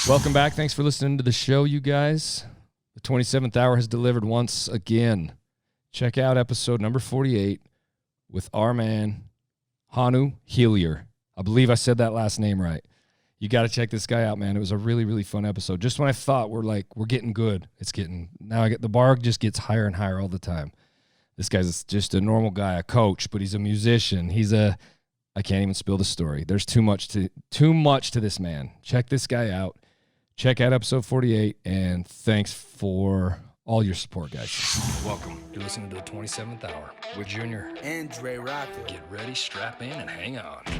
Welcome back. Thanks for listening to the show, you guys. The 27th hour has delivered once again. Check out episode number 48 with our man, Honu Hillier. I believe I said that last name right. You got to check this guy out, man. It was a really, really fun episode. Just when I thought we're getting good, the bar just gets higher and higher all the time. This guy's just a normal guy, a coach, but he's a musician. I can't even spill the story. There's too much to this man. Check this guy out. Check out episode 48, and thanks for all your support, guys. Welcome. You're listening to the 27th hour with Junior and Dre Rocker. Get ready, strap in, and hang on. Okay,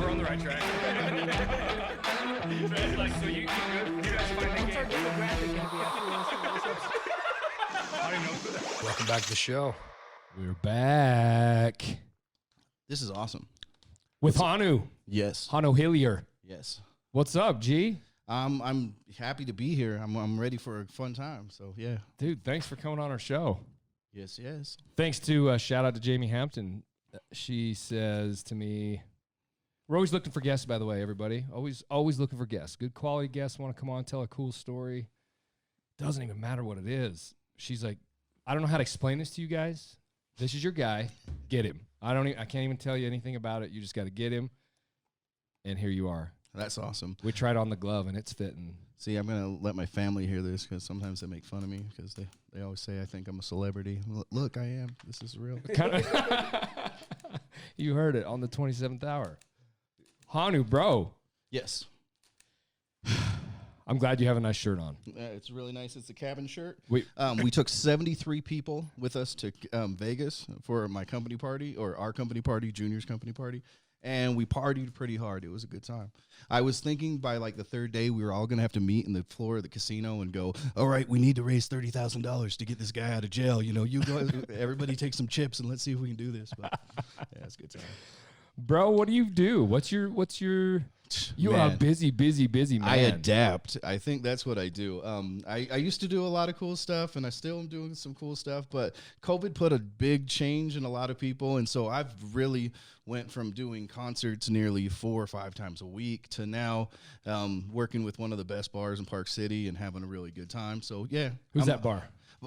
we're on the right track. So you guys find the game. Welcome back to the show. We're back This is awesome. with Honu. Yes. Honu Hillier. Yes. What's up, G? I'm happy to be here. I'm ready for a fun time. So yeah. Dude, thanks for coming on our show. Yes. Yes. Thanks to shout out to Jamie Hampton. She says to me, we're always looking for guests, by the way, everybody. Always looking for guests. Good quality guests want to come on, tell a cool story. Doesn't even matter what it is. She's like, I don't know how to explain this to you guys. This is your guy. Get him. I can't even tell you anything about it. You just got to get him. And here you are. That's awesome. We tried on the glove, and it's fitting. See, I'm going to let my family hear this because sometimes they make fun of me because they always say I think I'm a celebrity. Look, I am. This is real. You heard it on the 27th hour. Honu, bro. Yes. I'm glad you have a nice shirt on. It's really nice. It's a cabin shirt. We took 73 people with us to Vegas for my company party, or our company party, Junior's company party. And we partied pretty hard. It was a good time. I was thinking by like the third day, we were all going to have to meet in the floor of the casino and go, all right, we need to raise $30,000 to get this guy out of jail. You know, you go, everybody take some chips and let's see if we can do this. But yeah, it's a good time. Bro, what do you do? What's your you Man. are a busy man. I adapt. I think that's what I do. I used to do a lot of cool stuff, and I still am doing some cool stuff, but COVID put a big change in a lot of people, and so I've really went from doing concerts nearly 4 or 5 times a week to now working with one of the best bars in Park City and having a really good time. So, yeah. Who's that bar?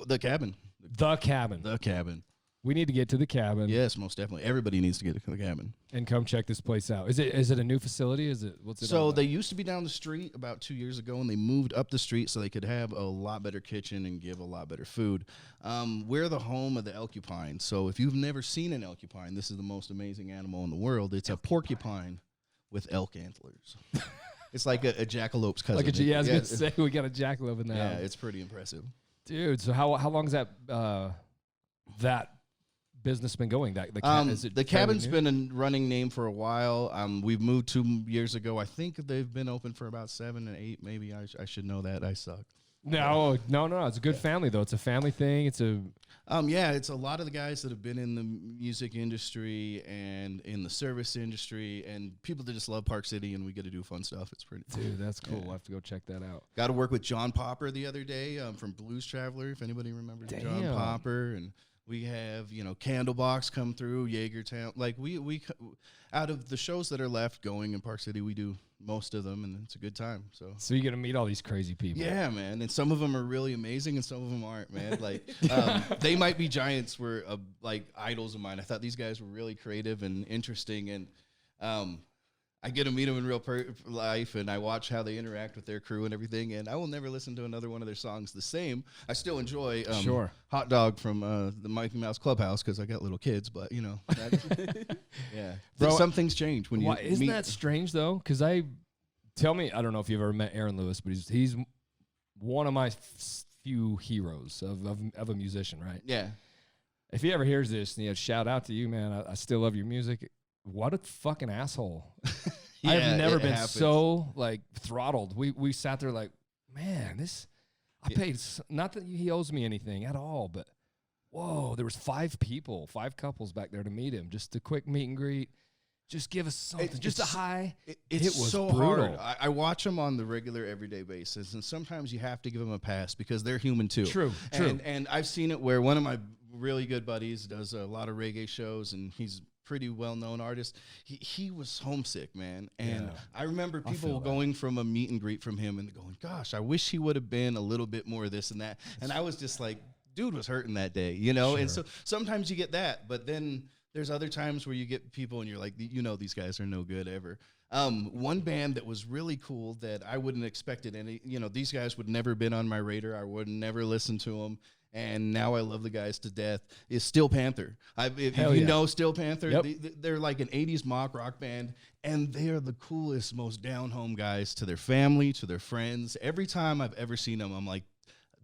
The Cabin. The Cabin. The Cabin. We need to get to the Cabin. Yes, most definitely. Everybody needs to get to the Cabin. And come check this place out. Is it a new facility? What's it? So they used to be down the street about 2 years ago, and they moved up the street so they could have a lot better kitchen and give a lot better food. We're the home of the Elkupine. So if you've never seen an Elkupine, this is the most amazing animal in the world. It's a porcupine with elk antlers. It's like a jackalope's cousin. I was going to say, we got a jackalope in there. Yeah, it's pretty impressive. Dude, so how long is that business been going? The Cabin's been a running name for a while. We've moved 2 years ago. I think they've been open for about 7 and 8. Maybe I should know that. I suck. No. It's a good family though. It's a family thing. It's a it's a lot of the guys that have been in the music industry and in the service industry and people that just love Park City, and we get to do fun stuff. It's pretty. Dude, that's cool. Yeah. We'll have to go check that out. Got to work with John Popper the other day from Blues Traveler. If anybody remembers John Popper, and we have, Candlebox come through, Jaegertown. Like we out of the shows that are left going in Park City, we do most of them, and it's a good time. So you get to meet all these crazy people. Yeah, man. And some of them are really amazing, and some of them aren't, man. Like They Might Be Giants were like idols of mine. I thought these guys were really creative and interesting, and I get to meet them in real life, and I watch how they interact with their crew and everything, and I will never listen to another one of their songs the same. I still enjoy Hot Dog from the Mickey Mouse Clubhouse because I got little kids, but, yeah. Bro, some things change when you Isn't that strange, though? Because I don't know if you've ever met Aaron Lewis, but he's one of my few heroes of a musician, right? Yeah. If he ever hears this, shout out to you, man. I still love your music. What a fucking asshole. Yeah, I've never been happens. so throttled. We sat there like, man, I paid, not that he owes me anything at all, but whoa, there was 5 couples back there to meet him. Just a quick meet and greet. Just give us something, just a hi. It was so brutal. hard. I watch them on the regular, everyday basis, and sometimes you have to give them a pass because they're human too. True. And I've seen it where one of my really good buddies does a lot of reggae shows, and he's pretty well-known artist. He was homesick, man. And I remember I people feel going from a meet and greet from him and going, gosh, I wish he would have been a little bit more this and that. And I was just like, dude was hurting that day, you know? Sure. And so sometimes you get that, but then there's other times where you get people and you're like, you know, these guys are no good ever. One band that was really cool that I wouldn't expected any, you know, these guys would never been on my radar. I would never listen to them. And now I love the guys to death, is Steel Panther. If you know Steel Panther, they're like an 80s mock rock band, and they are the coolest, most down-home guys to their family, to their friends. Every time I've ever seen them, I'm like,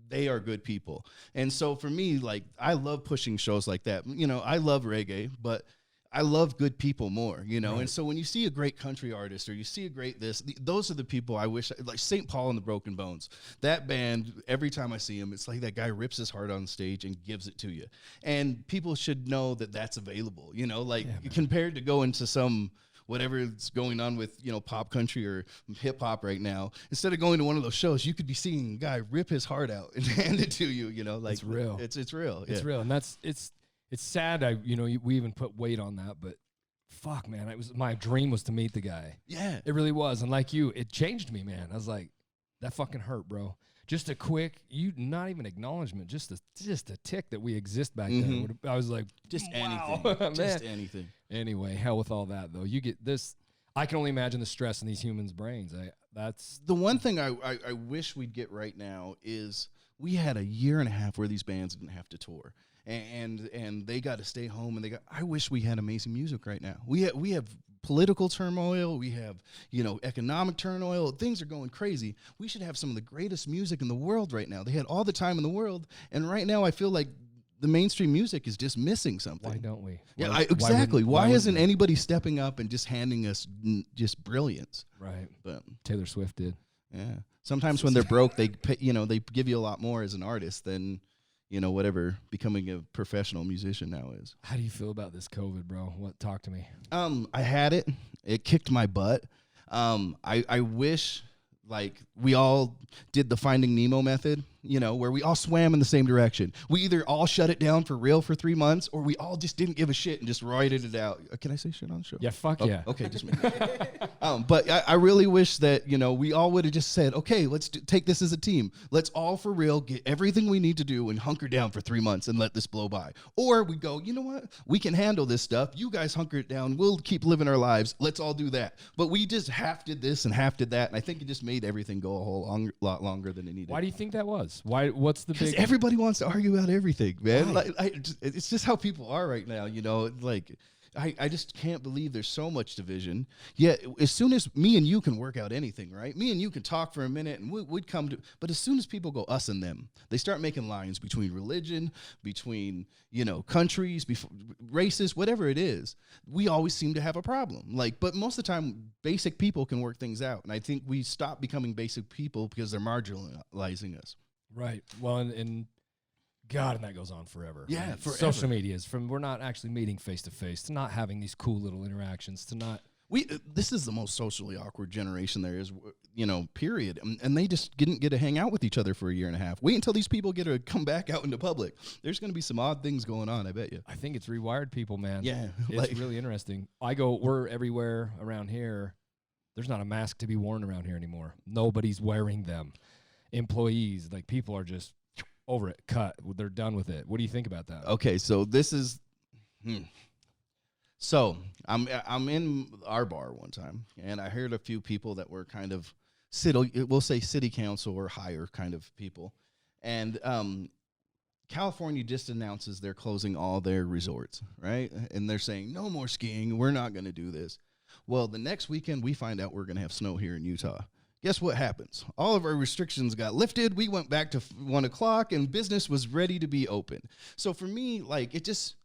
they are good people. And so for me, like, I love pushing shows like that. You know, I love reggae, but I love good people more, you know? Right. And so when you see a great country artist or you see a great those are the people I wish, like St. Paul and the Broken Bones. That band, every time I see him, it's like that guy rips his heart on stage and gives it to you. And people should know that that's available, you know? Like, compared to going to some whatever is going on with, you know, pop country or hip hop right now, instead of going to one of those shows, you could be seeing a guy rip his heart out and hand it to you, you know? Like, it's real. It's real. It's real. And it's sad. We even put weight on that, but fuck, man, my dream was to meet the guy. Yeah, it really was. And like you, it changed me, man. I was like, that fucking hurt, bro. Just a quick, not even acknowledgement, just a tick that we exist back then. I was like, just wow, anything, just anything. Anyway, hell with all that though. You get this. I can only imagine the stress in these humans' brains. That's the one thing I wish we'd get right now is we had a year and a half where these bands didn't have to tour. And they got to stay home, and I wish we had amazing music right now. We have political turmoil, we have, you know, economic turmoil. Things are going crazy. We should have some of the greatest music in the world right now. They had all the time in the world, and right now I feel like the mainstream music is just missing something. Why don't we? Exactly. Why isn't anybody stepping up and just handing us just brilliance? Right. But Taylor Swift did. Yeah. Sometimes when they're broke, they give you a lot more as an artist than, you know, whatever becoming a professional musician now is. How do you feel about this COVID, bro? Talk to me. I had it. It kicked my butt. I wish, like, we all did the Finding Nemo method, you know, where we all swam in the same direction. We either all shut it down for real for 3 months, or we all just didn't give a shit and just rioted it out. Can I say shit on the show? Yeah, fuck yeah. Okay, just me. But I really wish that, you know, we all would have just said, okay, let's take this as a team. Let's all for real get everything we need to do and hunker down for 3 months and let this blow by. Or we go, you know what? We can handle this stuff. You guys hunker it down. We'll keep living our lives. Let's all do that. But we just half did this and half did that. And I think it just made everything go a whole lot longer than it needed. Why do you think that was? Why? What's the big? Because everybody wants to argue about everything, man. Right. It's just how people are right now, you know. Like, I just can't believe there's so much division. Yet, as soon as me and you can work out anything, right? Me and you can talk for a minute, and we'd come to. But as soon as people go us and them, they start making lines between religion, between, you know, countries, races, whatever it is. We always seem to have a problem. Like, but most of the time, basic people can work things out, and I think we stop becoming basic people because they're marginalizing us. Right. Well, and God, and that goes on forever. Yeah, right? forever. Social media is we're not actually meeting face to face, to not having these cool little interactions, to not. This is the most socially awkward generation there is, you know, period. And they just didn't get to hang out with each other for a year and a half. Wait until these people get to come back out into public. There's going to be some odd things going on, I bet you. I think it's rewired people, man. Yeah. It's really interesting. We're everywhere around here. There's not a mask to be worn around here anymore. Nobody's wearing them. Employees, like, people are just over it, cut. They're done with it. What do you think about that? Okay, so this is, so I'm in our bar one time, and I heard a few people that were kind of city council or higher kind of people, and California just announces they're closing all their resorts, right? And they're saying no more skiing. We're not going to do this. Well, the next weekend we find out we're going to have snow here in Utah. Guess what happens? All of our restrictions got lifted. We went back to 1 o'clock, and business was ready to be open. So for me, like, it just,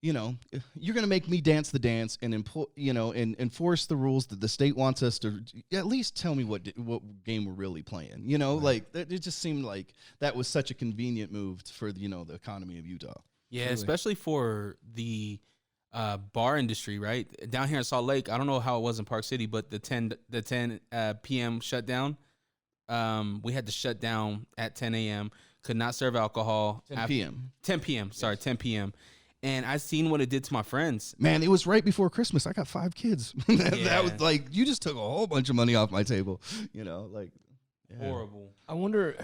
you know, you're going to make me dance the dance and enforce the rules that the state wants us to. At least tell me what game we're really playing. You know, right. Like, it just seemed like that was such a convenient move for, you know, the economy of Utah. Yeah, really. Especially for the bar industry, right? Down here in Salt Lake, I don't know how it was in Park City, but the 10 p.m. shutdown, we had to shut down at 10 a.m., could not serve alcohol. 10 p.m. 10 p.m., sorry, 10 p.m. and I seen what it did to my friends. Man, it was right before Christmas. I got 5 kids. That was Yeah. like, you just took a whole bunch of money off my table. You know, like yeah. Horrible. I wonder.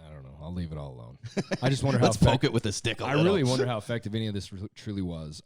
I don't know. I'll leave it all alone. I just wonder how. Let's poke it with a stick. I really wonder how effective any of this truly was.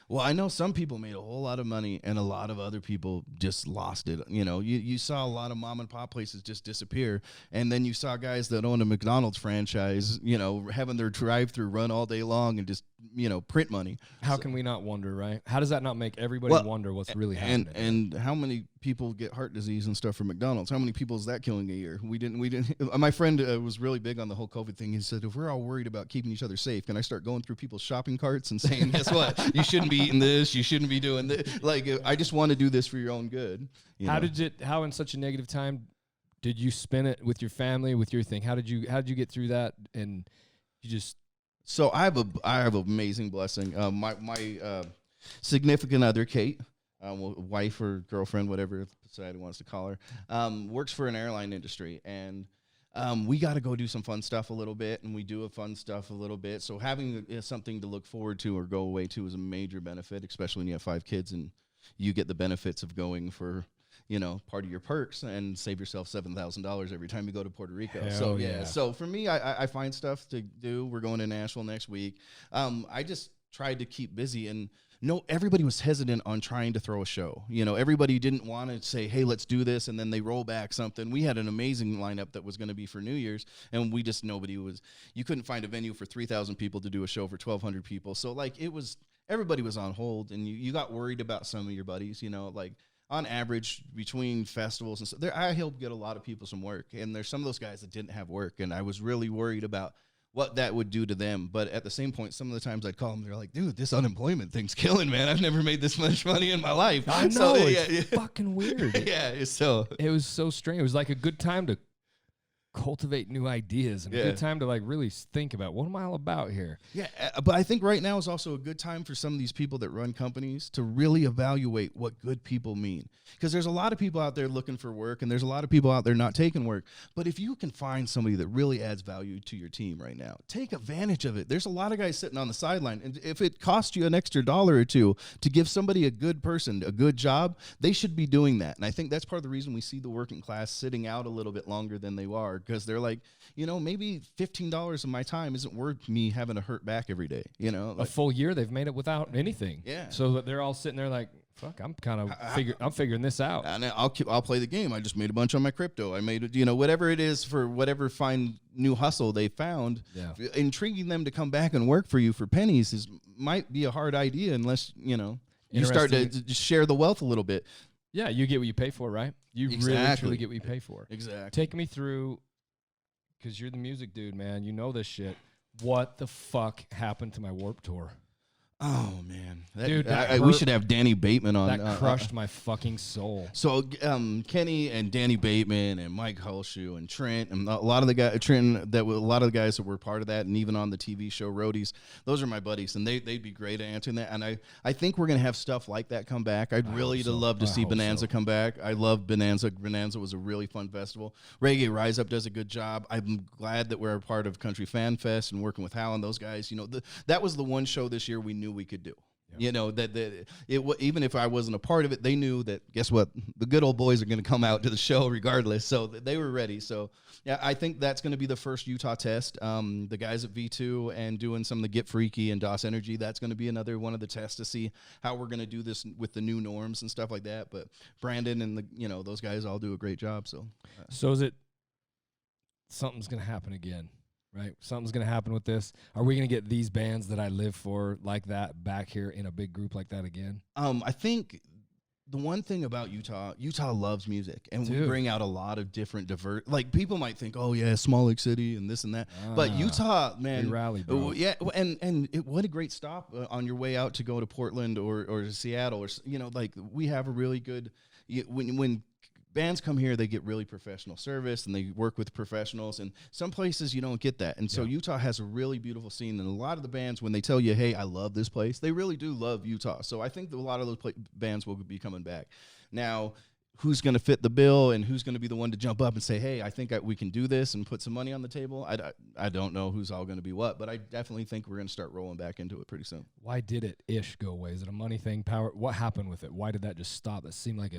Well, I know some people made a whole lot of money, and a lot of other people just lost it. You know, you saw a lot of mom and pop places just disappear, and then you saw guys that own a McDonald's franchise, you know, having their drive-through run all day long and just, you know, print money. How can we not wonder, right? How does that not make everybody wonder what's really happening? And how many people get heart disease and stuff from McDonald's? How many people is that killing a year? We didn't. My friend was really big on the whole COVID thing. He said, if we're all worried about keeping each other safe, can I start going through people's shopping carts and saying, guess what? You shouldn't be eating this. You shouldn't be doing this. Like, I just want to do this for your own good. How in such a negative time did you spin it with your family, with your thing? How did you get through that? And you just. So I have an amazing blessing. My significant other, Kate, wife or girlfriend, whatever society wants to call her, works for an airline industry, and we got to go do some fun stuff a little bit, and we do fun stuff a little bit. So having something to look forward to or go away to is a major benefit, especially when you have 5 kids and you get the benefits of going for, you know, part of your perks and save yourself $7,000 every time you go to Puerto Rico. Hell So yeah. So for me, I find stuff to do. We're going to Nashville next week. I just tried to keep busy, and everybody was hesitant on trying to throw a show. You know, everybody didn't want to say, hey, let's do this, and then they roll back something. We had an amazing lineup that was going to be for New Year's, and you couldn't find a venue for 3,000 people to do a show for 1,200 people. So like everybody was on hold, and you got worried about some of your buddies, you know, like on average between festivals and stuff, I helped get a lot of people some work, and there's some of those guys that didn't have work, and I was really worried about what that would do to them. But at the same point, some of the times I'd call them, they're like, dude, this unemployment thing's killing, man. I've never made this much money in my life. I know, So, it's fucking weird. Yeah, so It was so strange. It was like a good time to cultivate new ideas and a good time to like really think about what am I all about here. Yeah, but I think right now is also a good time for some of these people that run companies to really evaluate what good people mean. Because there's a lot of people out there looking for work, and there's a lot of people out there not taking work. But if you can find somebody that really adds value to your team right now, take advantage of it. There's a lot of guys sitting on the sideline, and if it costs you an extra $1 or $2 to give somebody a good person a good job, they should be doing that. And I think that's part of the reason we see the working class sitting out a little bit longer than they are, because they're like, you know, maybe $15 of my time isn't worth me having to hurt back every day. You know, A full year they've made it without anything. Yeah. So that they're all sitting there like, fuck, I'm kind of I'm figuring this out. and I'll play the game. I just made a bunch on my crypto. I made, you know, whatever it is for whatever fine new hustle they found. Yeah. Intriguing them to come back and work for you for pennies might be a hard idea unless, you know, you start to just share the wealth a little bit. Yeah, you get what you pay for, right? You really truly get what you pay for. Exactly. Take me through, because you're the music dude, man. You know this shit. What the fuck happened to my Warped Tour? Oh man, Dude, we should have Danny Bateman on. That crushed my fucking soul. So Kenny and Danny Bateman and Mike Hulshoe and Trent and a lot of the guys, a lot of the guys that were part of that, and even on the TV show Roadies, those are my buddies, and they'd be great at answering that. And I think we're gonna have stuff like that come back. I'd really love to see Bonanza come back. I love Bonanza. Bonanza was a really fun festival. Reggae Rise Up does a good job. I'm glad that we're a part of Country Fan Fest and working with Hal and those guys. You know, that was the one show this year we knew we could do. You know, even if I wasn't a part of it, they knew that, guess what, the good old boys are going to come out to the show regardless. So they were ready. So yeah, I think that's going to be the first Utah test. The guys at V2 and doing some of the Get Freaky and DOS Energy, that's going to be another one of the tests to see how we're going to do this with the new norms and stuff like that. But Brandon and those guys all do a great job. So is it something's going to happen again? Right, something's gonna happen with this. Are we gonna get these bands that I live for like that back here in a big group like that again? I think the one thing about Utah loves music, and we bring out a lot of different like people might think, oh yeah, small lake city and this and that, but Utah, man, we rally, bro. Yeah, and what a great stop on your way out to go to Portland or Seattle, or like we have a really good when bands come here, they get really professional service and they work with professionals, and some places you don't get that. And so Utah has a really beautiful scene, and a lot of the bands, when they tell you, hey, I love this place, they really do love Utah. So I think that a lot of those bands will be coming back. Now, who's going to fit the bill and who's going to be the one to jump up and say, hey, I think we can do this and put some money on the table. I don't know who's all going to be what, but I definitely think we're going to start rolling back into it pretty soon. Why did it go away? Is it a money thing? Power? What happened with it? Why did that just stop? It seemed like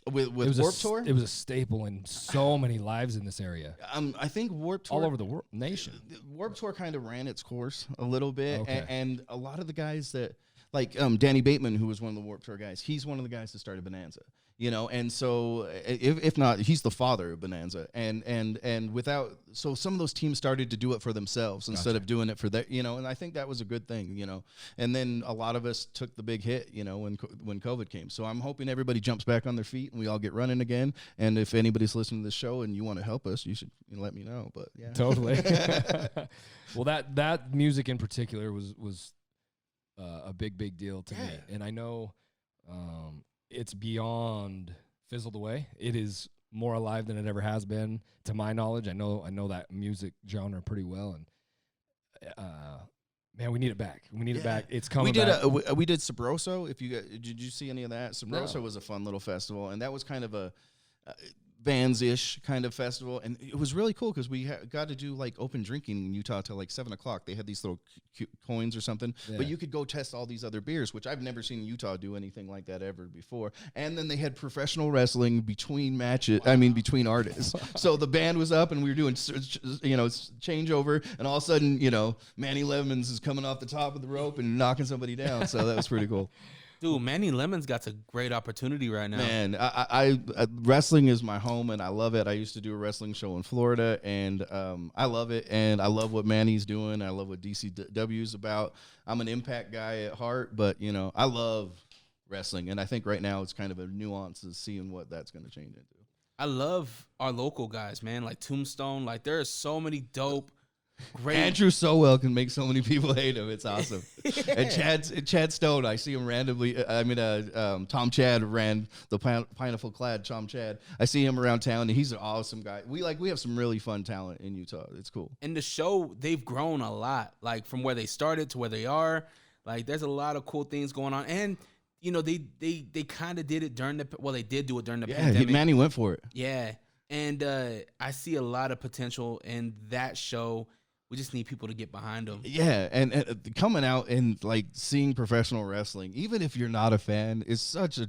with Warped Tour? It was a staple in so many lives in this area. I think Warped Tour all over the nation. Warped Tour kind of ran its course a little bit, Okay. and a lot of the guys that like Danny Bateman, who was one of the Warped Tour guys, he's one of the guys that started Bonanza. And so if not, he's the father of Bonanza, and without, so some of those teams started to do it for themselves instead of doing it for their, and I think that was a good thing, and then a lot of us took the big hit, when COVID came. So I'm hoping everybody jumps back on their feet and we all get running again. And if anybody's listening to this show and you want to help us, you should let me know. But yeah, totally. Well, that music in particular was a big deal to me, and I know. It's beyond fizzled away. It is more alive than it ever has been, to my knowledge. I know that music genre pretty well, and man, we need it back. We need it back. It's coming. We did Sabroso. Did you see any of that? Sabroso was a fun little festival, and that was kind of a Vans-ish kind of festival, and it was really cool because we got to do like open drinking in Utah till like 7:00. They had these little coins or something, but you could go test all these other beers, which I've never seen Utah do anything like that ever before. And then they had professional wrestling between matches. Wow. I mean, between artists. So the band was up, and we were doing changeover, and all of a sudden, Manny Lemons is coming off the top of the rope and knocking somebody down. So that was pretty cool. Dude, Manny Lemons got a great opportunity right now. Man, I wrestling is my home, and I love it. I used to do a wrestling show in Florida, and I love it, and I love what Manny's doing. I love what DCW's about. I'm an Impact guy at heart, but, I love wrestling, and I think right now it's kind of a nuance of seeing what that's going to change into. I love our local guys, man, like Tombstone. Like, there are so many dope, great. Andrew Sowell can make so many people hate him. It's awesome. And Chad Stone, I see him randomly. Tom Chad ran the Pineapple Clad. Tom Chad, I see him around town, and he's an awesome guy. We have some really fun talent in Utah. It's cool. And the show, they've grown a lot, like from where they started to where they are. Like, there's a lot of cool things going on, and they kind of did it during they did do it during the pandemic. Yeah, Manny went for it. Yeah, and I see a lot of potential in that show. We just need people to get behind them. Yeah, and coming out and like seeing professional wrestling, even if you're not a fan, is such a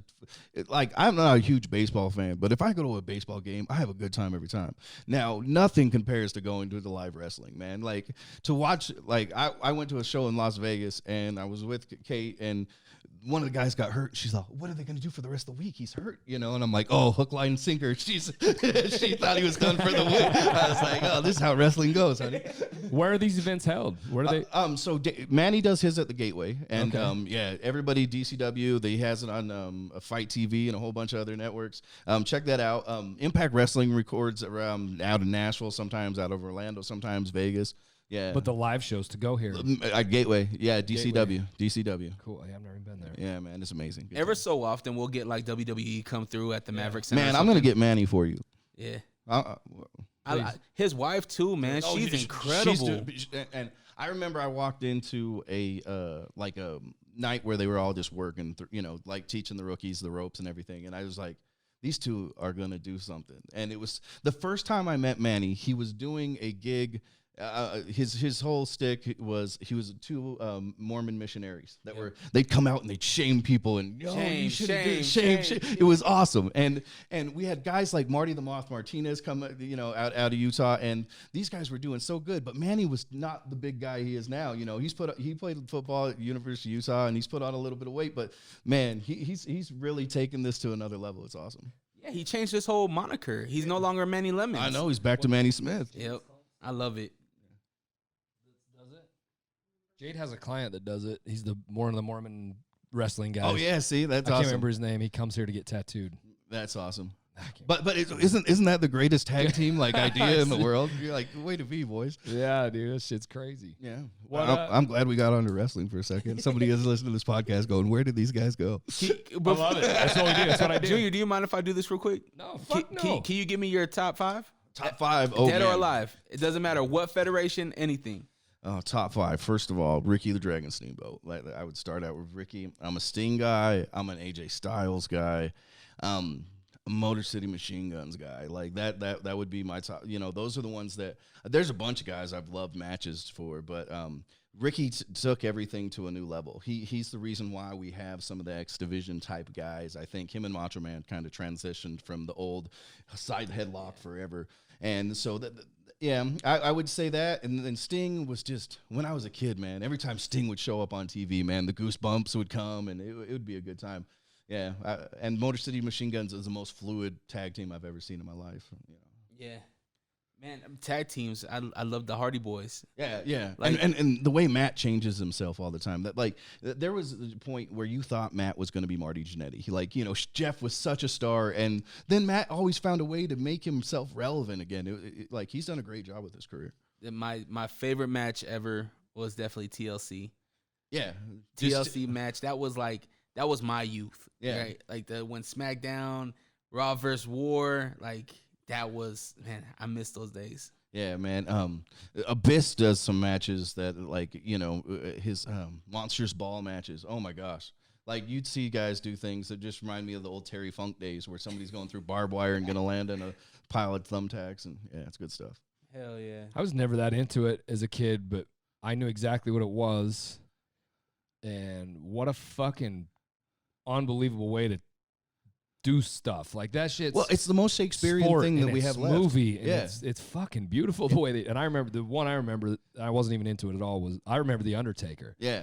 I'm not a huge baseball fan, but if I go to a baseball game, I have a good time every time. Now, nothing compares to going to the live wrestling, man. Like to watch, I went to a show in Las Vegas, and I was with Kate, and one of the guys got hurt. She's like, what are they going to do for the rest of the week? He's hurt, and I'm like, oh, hook, line, and sinker. She thought he was done for the week. I was like, oh, this is how wrestling goes, honey. Where are these events held? Where are they? So Manny does his at the Gateway, and everybody DCW. He has it on Fight TV and a whole bunch of other networks. Check that out. Impact Wrestling records around out of Nashville, sometimes out of Orlando, sometimes Vegas. Yeah, but the live shows to go here at Gateway, DCW. Cool. Yeah, I've never been there. Yeah, man, it's amazing. Ever so often, we'll get like WWE come through at the Maverick Center. Man, I'm gonna get Manny for you. Yeah. His wife too, man. She's incredible. And I remember I walked into a night where they were all just working, like teaching the rookies the ropes and everything, and I was like, these two are gonna do something. And it was the first time I met Manny. He was doing a gig. His whole stick was he was two Mormon missionaries that they'd come out and they'd shame people and shame. It was awesome, and we had guys like Marty the Moth Martinez come out of Utah, and these guys were doing so good. But Manny was not the big guy he is now. He played football at University of Utah, and he's put on a little bit of weight. But man, he's really taken this to another level. It's awesome. Yeah, he changed his whole moniker. He's no longer Manny Lemons. I know, he's back to Manny Smith. Yep, I love it. Jade has a client that does it. He's the Mormon wrestling guy. Oh yeah, see, that's I awesome. Can't remember his name. He comes here to get tattooed. That's awesome. But isn't that the greatest tag team idea in the world? You're like, way to be, boys. Yeah, dude, this shit's crazy. Yeah. I'm glad we got onto wrestling for a second. Somebody is listening to this podcast going, where did these guys go? I love it. That's what we do. That's what I do. Junior, do you mind if I do this real quick? No, fuck no. Can you give me your top five? Top five. Dead or alive. It doesn't matter what federation, anything. Top five. First of all, Ricky the Dragon Steamboat. I would start out with Ricky. I'm a Sting guy. I'm an AJ Styles guy. Motor City Machine Guns guy. Like that would be my top. You know, those are the ones that there's a bunch of guys I've loved matches for, but Ricky took everything to a new level. He's the reason why we have some of the X Division type guys. I think him and Macho Man kind of transitioned from the old side headlock forever, and so yeah, I would say that. And then Sting was just, when I was a kid, man, every time Sting would show up on TV, man, the goosebumps would come, and it would be a good time. Yeah, and Motor City Machine Guns is the most fluid tag team I've ever seen in my life. You know. Yeah. Man, tag teams, I love the Hardy Boys. Yeah. Like, and the way Matt changes himself all the time. That like there was a point where you thought Matt was going to be Marty Jannetty. Like, you know, Jeff was such a star, and then Matt always found a way to make himself relevant again. Like, he's done a great job with his career. My favorite match ever was definitely TLC. Yeah. TLC match. That was my youth. Yeah. Right? Like when SmackDown, Raw vs. War, like that was, man, I miss those days. Yeah, man. Abyss does some matches that, like, you know, his Monsters Ball matches. Oh my gosh. Like, you'd see guys do things that just remind me of the old Terry Funk days where somebody's going through barbed wire and gonna land on a pile of thumbtacks, and yeah, it's good stuff. Hell yeah. I was never that into it as a kid, but I knew exactly what it was. And what a fucking unbelievable way to do stuff like that shit. Well, it's the most Shakespearean thing that we have left. Movie, and Yeah. it's fucking beautiful the way they. And I remember the one I remember. I wasn't even into it at all. Was I remember the Undertaker? Yeah.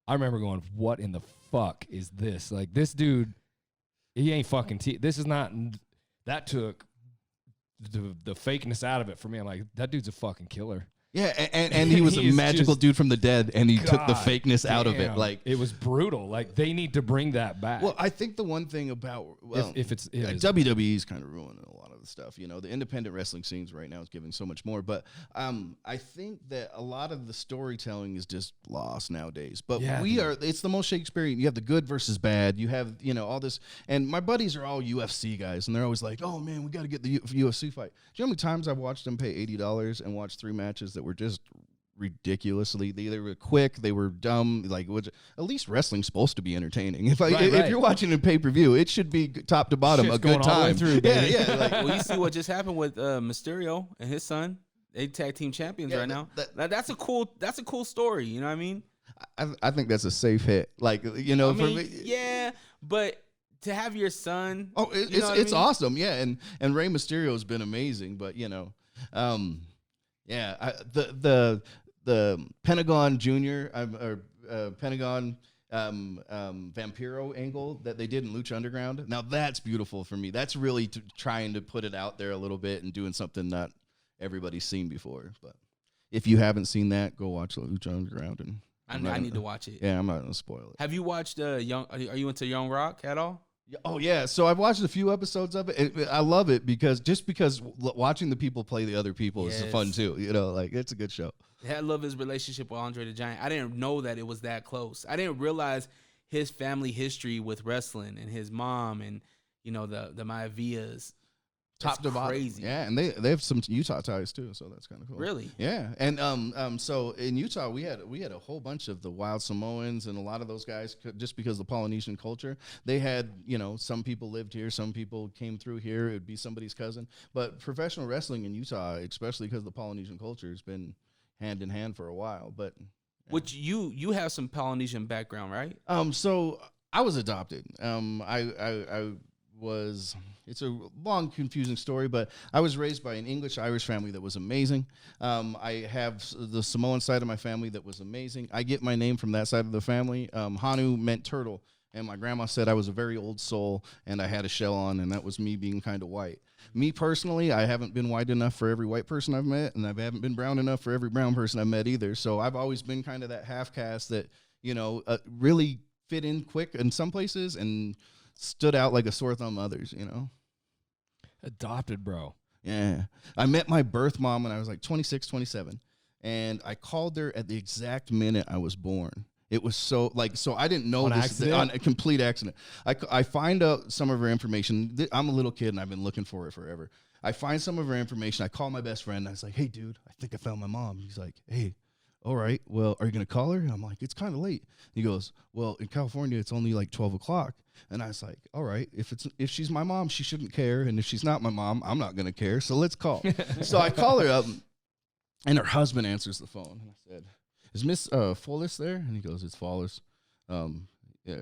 I remember going, "What in the fuck is this? Like, this dude, he ain't fucking. This is not. That took the fakeness out of it for me. I'm like, that dude's a fucking killer. Yeah, and he was a magical dude from the dead, and he took the God fakeness out of it. damn. Like, it was brutal. Like, they need to bring that back. well, I think the one thing about if it is. WWE's kind of ruining a lot of the stuff. You know, the independent wrestling scenes right now is giving so much more, but I think that a lot of the storytelling is just lost nowadays. But Yeah, it's the most Shakespearean. You have the good versus bad. You have, you know, all this, and my buddies are all UFC guys, and they're always like, "Oh man, we got to get the UFC fight." Do you know how many times I've watched them pay $80 and watch 3 matches that were just ridiculously, they were quick, they were dumb. Like, at least wrestling's supposed to be entertaining. If you're watching a pay-per-view, it should be top to bottom Shit's a good going all the way time. through, baby. Yeah. Like, Well, you see what just happened with Mysterio and his son. They tag team champions right now. That's a cool story. You know what I mean? I think that's a safe hit. Like, you know, for me, yeah, but to have your son, it's awesome. Yeah, and Rey Mysterio has been amazing. But you know, the Pentagon Junior Pentagon Vampiro angle that they did in Lucha Underground. Now that's beautiful for me. That's really trying to put it out there a little bit and doing something not everybody's seen before. But if you haven't seen that, go watch Lucha Underground. And I need to watch it. Yeah, I'm not gonna spoil it. Have you watched Are you into Young Rock at all? Oh yeah, so I've watched a few episodes of it. I love it because watching the people play the other people is fun too. You know, like, it's a good show. I love his relationship with Andre the Giant. I didn't know that it was that close. I didn't realize his family history with wrestling and his mom and, you know, the Maivias. Top to bottom. Crazy. Yeah, and they have some Utah ties too, so that's kind of cool. Really? Yeah, and so in Utah we had a whole bunch of the Wild Samoans and a lot of those guys, just because of the Polynesian culture. They had, you know, some people lived here, some people came through here. It would be somebody's cousin, but professional wrestling in Utah, especially because of the Polynesian culture, has been hand in hand for a while. But which you have some Polynesian background, right? So I was adopted. It's a long, confusing story, but I was raised by an English-Irish family that was amazing. I have the Samoan side of my family that was amazing. I get my name from that side of the family. Honu meant turtle, and my grandma said I was a very old soul, and I had a shell on, and that was me being kind of white. Me personally, I haven't been white enough for every white person I've met, and I haven't been brown enough for every brown person I've met either. So I've always been kind of that half-caste that, you know, really fit in quick in some places and stood out like a sore thumb others, you know. Adopted, bro. Yeah. I met my birth mom when I was like 26, 27, and I called her at the exact minute I was born. It was so I didn't know on a complete accident. I find out some of her information. I'm a little kid and I've been looking for it forever. I find some of her information. I call my best friend. I was like, "Hey, dude, I think I found my mom." He's like, "Hey, all right, well, are you going to call her? I'm like, it's kind of late. He goes, well, in California, it's only like 12 o'clock. And I was like, all right, if she's my mom, she shouldn't care. And if she's not my mom, I'm not going to care. So let's call. So I call her up, and her husband answers the phone. And I said, is Miss Follis there? And he goes, it's Follis. Yeah,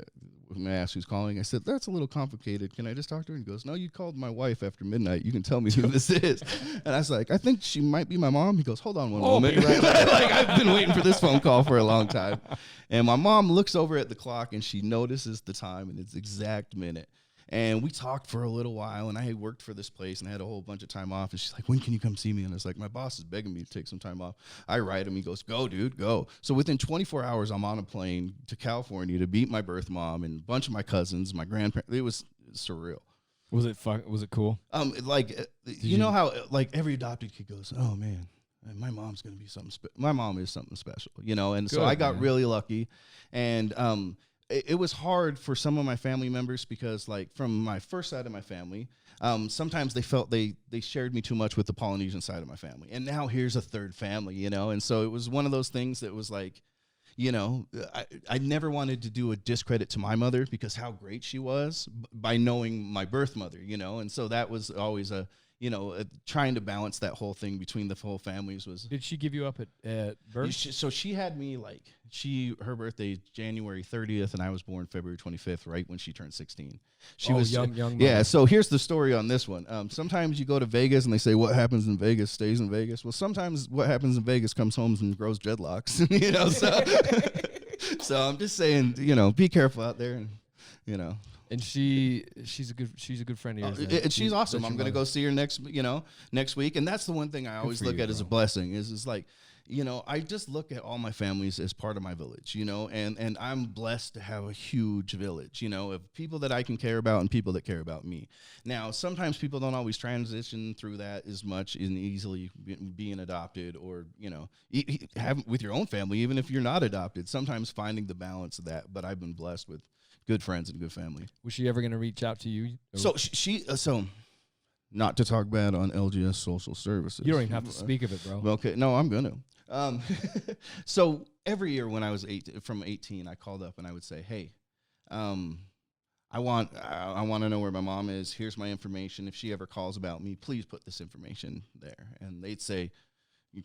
when I asked who's calling, I said, that's a little complicated. Can I just talk to her? And he goes, no, you called my wife after midnight. You can tell me who this is. And I was like, I think she might be my mom. He goes, hold on one moment. Right. Like, I've been waiting for this phone call for a long time. And my mom looks over at the clock, and she notices the time and its exact minute. And we talked for a little while, and I had worked for this place and I had a whole bunch of time off. And she's like, when can you come see me? And I was like, my boss is begging me to take some time off. I write him. He goes, go, dude, go. So within 24 hours, I'm on a plane to California to meet my birth mom and a bunch of my cousins, my grandparents. It was surreal. Was it fun? Was it cool? You know how like every adopted kid goes, oh man, my mom's gonna be something. My mom is something special, you know. And so I got really lucky, and it was hard for some of my family members because, like, from my first side of my family, sometimes they felt they shared me too much with the Polynesian side of my family. And now here's a third family, you know? And so it was one of those things that was like, you know, I never wanted to do a discredit to my mother because how great she was by knowing my birth mother, you know? And so that was always trying to balance that whole thing between the whole families was. Did she give you up at birth? So she had me her birthday is January 30th, and I was born February 25th, right when she turned 16. She was young. Mother. Yeah. So here's the story on this one. Sometimes you go to Vegas and they say what happens in Vegas stays in Vegas. Well, sometimes what happens in Vegas comes home and grows dreadlocks. You know, so I'm just saying, you know, be careful out there, and you know. And she's a good friend of yours. And she's awesome. I'm gonna go see her next week. And that's the one thing I always look at as a blessing is like, you know, I just look at all my families as part of my village, you know, and I'm blessed to have a huge village, you know, of people that I can care about and people that care about me. Now, sometimes people don't always transition through that as much in easily being adopted or, you know, have with your own family, even if you're not adopted, sometimes finding the balance of that. But I've been blessed with good friends and good family. Was she ever going to reach out to you? So so not to talk bad on LGS Social Services. You don't even have to speak of it, bro. Okay, no, I'm gonna. So every year when I was 18, I called up and I would say, hey, I want to know where my mom is. Here's my information. If she ever calls about me, please put this information there. And they'd say,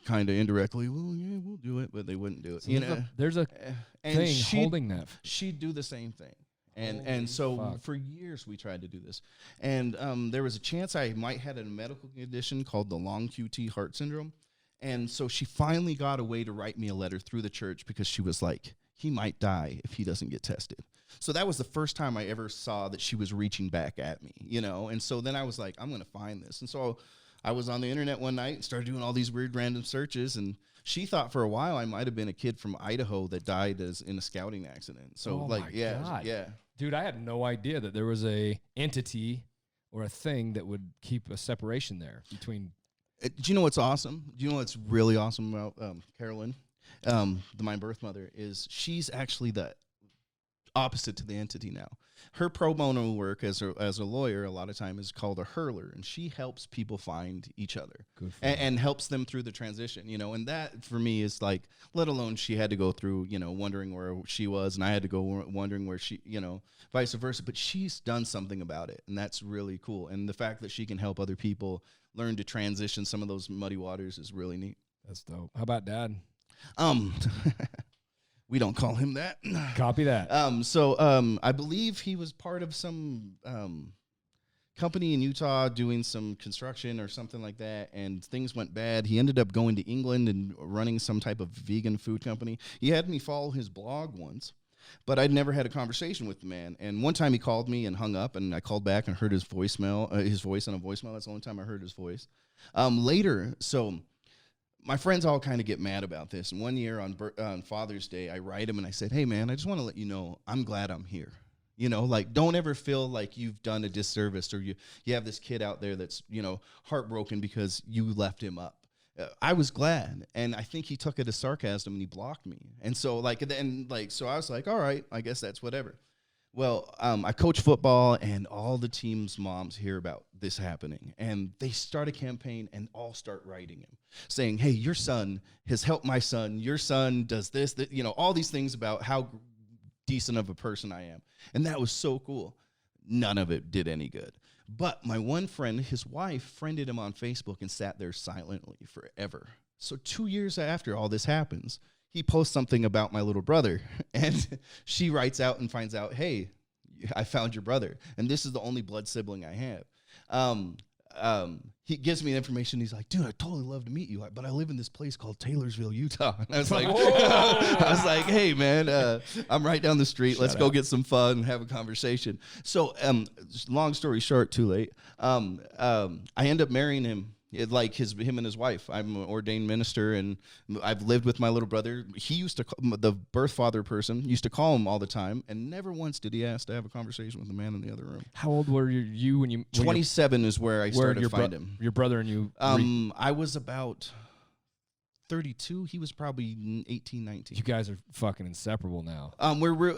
kind of indirectly, well, yeah, we'll do it, but they wouldn't do it. So there's a thing holding that. She'd do the same thing. And so for years we tried to do this. And there was a chance I might have a medical condition called the long QT heart syndrome. And so she finally got a way to write me a letter through the church because she was like, he might die if he doesn't get tested. So that was the first time I ever saw that she was reaching back at me, you know? And so then I was like, I'm going to find this. And so I was on the internet one night and started doing all these weird random searches, and she thought for a while I might have been a kid from Idaho that died in a scouting accident. So yeah. Dude, I had no idea that there was a entity or a thing that would keep a separation there between. Do you know what's awesome? Do you know what's really awesome about Carolyn, my birth mother, is she's actually the opposite to the entity now. Her pro bono work as a lawyer a lot of time is called a hurler, and she helps people find each other and helps them through the transition, you know. And that for me is like, let alone she had to go through, you know, wondering where she was, and I had to go wondering where she, you know, vice versa. But she's done something about it, and that's really cool. And the fact that she can help other people learn to transition some of those muddy waters is really neat. That's dope. How about Dad? We don't call him that. Copy that. I believe he was part of some company in Utah doing some construction or something like that, and things went bad. He ended up going to England and running some type of vegan food company. He had me follow his blog once, but I'd never had a conversation with the man. And one time he called me and hung up, and I called back and heard his voice on a voicemail. That's the only time I heard his voice. Later, my friends all kind of get mad about this. And one year on Father's Day, I write him and I said, hey, man, I just want to let you know I'm glad I'm here. You know, like, don't ever feel like you've done a disservice or you have this kid out there that's, you know, heartbroken because you left him up. I was glad. And I think he took it as sarcasm and he blocked me. And so, so I was like, all right, I guess that's whatever. Well, I coach football, and all the teams' moms hear about this happening, and they start a campaign and all start writing him, saying, "Hey, your son has helped my son. Your son does this, all these things about how decent of a person I am," and that was so cool. None of it did any good. But my one friend, his wife, friended him on Facebook and sat there silently forever. So 2 years after all this happens, he posts something about my little brother, and she writes out and finds out, "Hey, I found your brother, and this is the only blood sibling I have." He gives me the information. He's like, "Dude, I'd totally love to meet you, but I live in this place called Taylorsville, Utah." And I was like, "Hey, man, I'm right down the street. Let's go get some fun and have a conversation." So, long story short, too late. I end up marrying him. Him and his wife. I'm an ordained minister, and I've lived with my little brother. He used to the birth father person used to call him all the time, and never once did he ask to have a conversation with the man in the other room. How old were you when you? 27 is where I started to find him. Your brother and you. I was about 32. He was probably 18, 19. You guys are fucking inseparable now.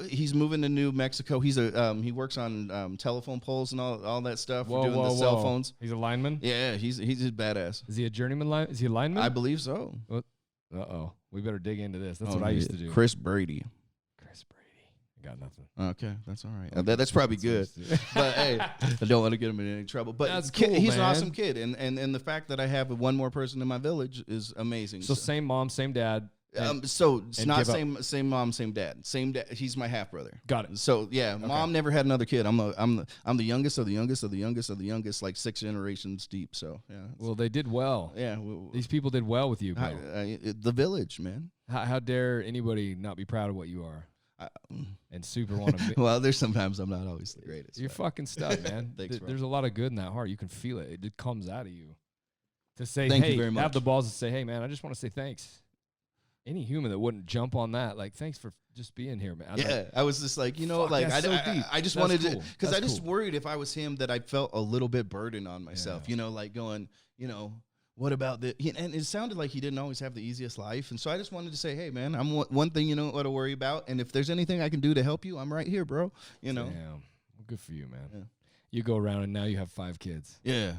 He's moving to New Mexico. He works on telephone poles and all that stuff. We're doing the cell phones. He's a lineman? Yeah, he's a badass. Is he a journeyman Is he a lineman? I believe so. Uh-oh. We better dig into this. That's what I used to do. Chris Brady. I got nothing. Okay, that's all right. That's probably good. But hey, I don't want to get him in any trouble. But that's cool, he's man. an awesome kid, and the fact that I have one more person in my village is amazing. So same mom, same dad. So it's not same mom, same dad. Same dad. He's my half brother. Got it. So yeah, okay. Mom never had another kid. I'm the youngest of the youngest of the youngest of the youngest, like 6 generations deep. So yeah. Well, they did well. Yeah. These people did well with you, bro. The village, man. How dare anybody not be proud of what you are? And super want to be. Well, there's sometimes I'm not always the greatest. You're fucking stud, man. Thanks, There's a lot of good in that heart. You can feel it. It comes out of you. To say, Thank hey, you very much. Have the balls to say, "Hey, man, I just want to say thanks." Any human that wouldn't jump on that, like, thanks for just being here, man. I was just like, I just wanted to, because I just worried if I was him that I felt a little bit burdened on myself, like going, what about the, and it sounded like he didn't always have the easiest life. And so I just wanted to say, hey, man, I'm one thing you know what to worry about. And if there's anything I can do to help you, I'm right here, bro. Damn. Well, good for you, man. Yeah. You go around and now you have 5 kids. Yeah.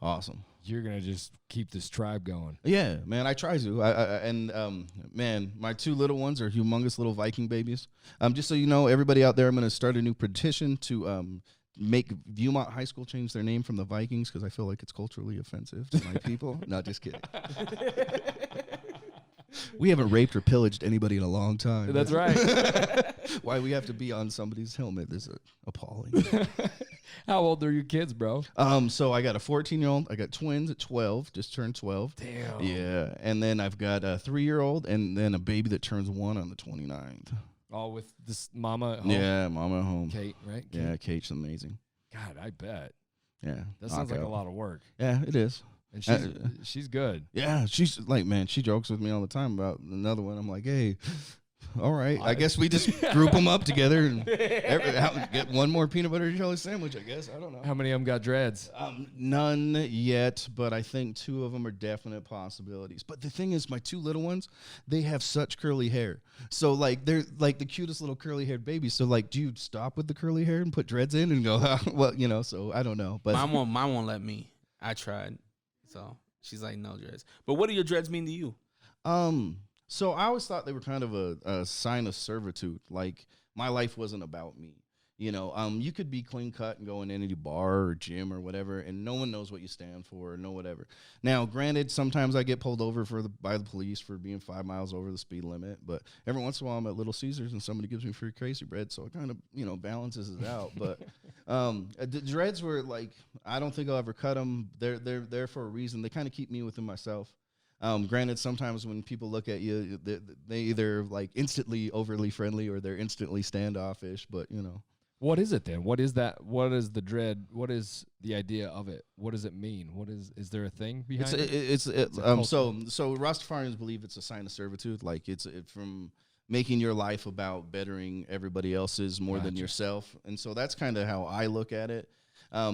Awesome. You're going to just keep this tribe going. Yeah, man, I try to. Man, my 2 little ones are humongous little Viking babies. Just so you know, everybody out there, I'm going to start a new petition to make Viewmont High School change their name from the Vikings because I feel like it's culturally offensive to my people. No, just kidding. We haven't raped or pillaged anybody in a long time. That's right. Why we have to be on somebody's helmet is appalling. How old are your kids, bro? So I got a 14-year-old. I got twins at 12, just turned 12. Damn. Yeah, and then I've got a 3-year-old and then a baby that turns 1 on the 29th. All with this mama at home? Yeah, mama at home. Kate, right? Kate? Yeah, Kate's amazing. God, I bet. Yeah. That sounds like a lot of work. Yeah, it is. And she's good. Yeah, she's like, man, she jokes with me all the time about another one. I'm like, hey, all right. I guess we just group them up together and get one more peanut butter and jelly sandwich, I guess. I don't know. How many of them got dreads? None yet, but I think 2 of them are definite possibilities. But the thing is, my 2 little ones, they have such curly hair. So, like, they're like the cutest little curly-haired babies. So, like, do you stop with the curly hair and put dreads in and go, well, so I don't know. But mine won't let me. I tried. So she's like, no dreads. But what do your dreads mean to you? So I always thought they were kind of a sign of servitude. Like my life wasn't about me. You could be clean cut and go in any bar or gym or whatever, and no one knows what you stand for or no whatever. Now, granted, sometimes I get pulled over by the police for being 5 miles over the speed limit, but every once in a while I'm at Little Caesars and somebody gives me free crazy bread, so it kind of balances it out. But the dreads were like, I don't think I'll ever cut them. They're there for a reason. They kind of keep me within myself. Granted, sometimes when people look at you, they either like instantly overly friendly or they're instantly standoffish. But what is it then? What is that? What is the dread? What is the idea of it? What does it mean? Is there a thing behind it? So Rastafarians believe it's a sign of servitude. Like it's from making your life about bettering everybody else's more than yourself. And so that's kind of how I look at it.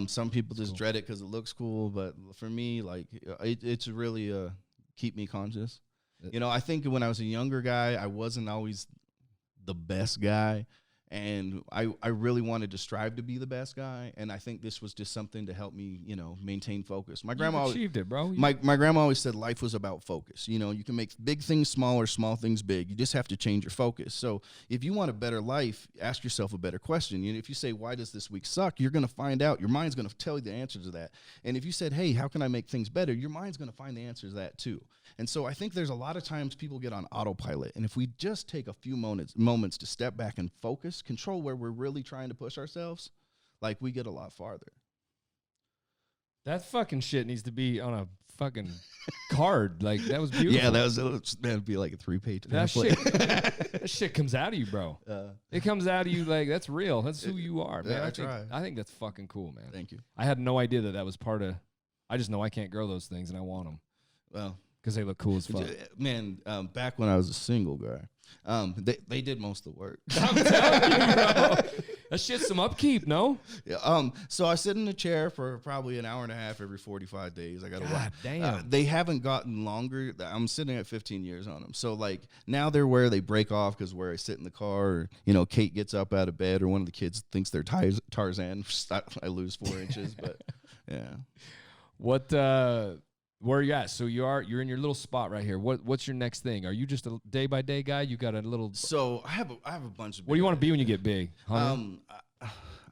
Some people just dread it because it looks cool, but for me, like it's really keep me conscious. I think when I was a younger guy, I wasn't always the best guy. And I really wanted to strive to be the best guy, and I think this was just something to help me, maintain focus. My grandma achieved it, bro. my grandma always said life was about focus. You can make big things small or small things big. You just have to change your focus. So if you want a better life, ask yourself a better question. If you say, why does this week suck? You're going to find out. Your mind's going to tell you the answer to that. And if you said, hey, how can I make things better? Your mind's going to find the answer to that too. And so I think there's a lot of times people get on autopilot. And if we just take a few moments to step back and focus, control where we're really trying to push ourselves, like we get a lot farther. That fucking shit needs to be on a fucking card. Like, that was beautiful. Yeah, that'd be like a 3-page pamphlet. That shit comes out of you, bro. It comes out of you like, that's real. That's who you are, man. Yeah, I think that's fucking cool, man. Thank you. I had no idea that was part of. I just know I can't grow those things, and I want them. Well, because they look cool as fuck. Man, back when I was a single guy, they did most of the work. I'm telling you, bro. That shit's some upkeep, no? Yeah, so I sit in a chair for probably an hour and a half every 45 days. I got to God damn. They haven't gotten longer. I'm sitting at 15 years on them. So like now they're where they break off because where I sit in the car, or Kate gets up out of bed, or one of the kids thinks they're Tarzan. I lose 4 inches, but yeah. What? Where are you at? So you're in your little spot right here. What's your next thing? Are you just a day by day guy? You got a little. So I have a bunch of. What do you want to be when you get big?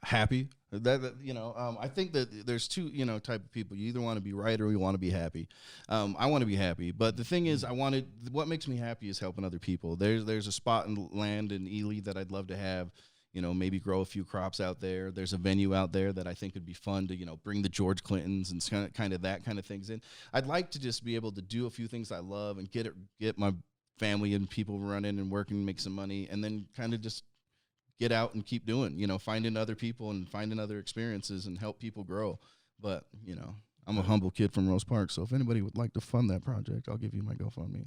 Happy. I think that there's two type of people. You either want to be right or you want to be happy. I want to be happy, but the thing is, what makes me happy is helping other people. There's a spot in land in Ely that I'd love to have. Maybe grow a few crops out there. There's a venue out there that I think would be fun to, bring the George Clintons and kind of that kind of things in. I'd like to just be able to do a few things I love and get my family and people running and working and make some money, and then kind of just get out and keep doing, finding other people and finding other experiences and help people grow. But, I'm a humble kid from Rose Park, so if anybody would like to fund that project, I'll give you my GoFundMe.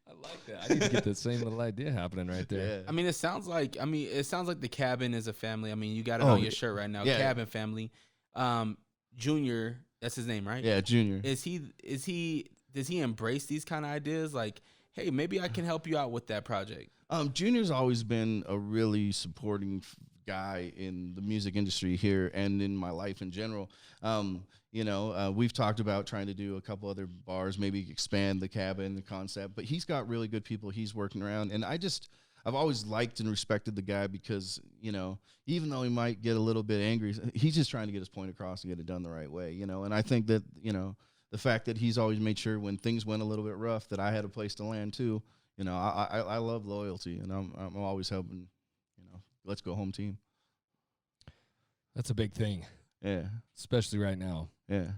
I like that. I need to get the same little idea happening right there. Yeah. It sounds like the Cabin is a family. You got it on your shirt right now. Yeah. Cabin family. Junior, that's his name, right? Yeah, Junior. Does he embrace these kind of ideas? Like, hey, maybe I can help you out with that project. Junior's always been a really supporting guy in the music industry here and in my life in general. We've talked about trying to do a couple other bars, maybe expand the Cabin, the concept, but he's got really good people he's working around. And I've always liked and respected the guy because, even though he might get a little bit angry, he's just trying to get his point across and get it done the right way, and I think that, the fact that he's always made sure when things went a little bit rough that I had a place to land too. I love loyalty, and I'm always helping, let's go home team. That's a big thing. Yeah. Especially right now. Yeah.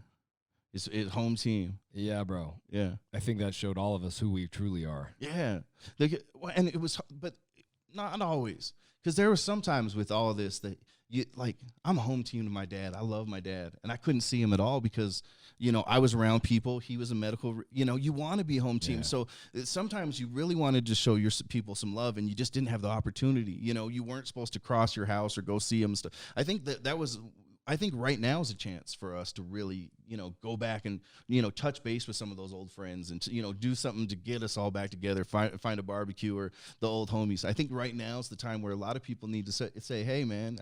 It's home team. Yeah, bro. Yeah. I think that showed all of us who we truly are. Yeah. And it was, but not always. Because there were some times with all of this that I'm a home team to my dad. I love my dad. And I couldn't see him at all because, I was around people. He was a medical, you want to be home team. Yeah. So sometimes you really wanted to show your people some love and you just didn't have the opportunity. You weren't supposed to cross your house or go see him. Stuff. I think I think right now is a chance for us to really, go back and, touch base with some of those old friends and, do something to get us all back together, find a barbecue or the old homies. I think right now is the time where a lot of people need to say, hey, man,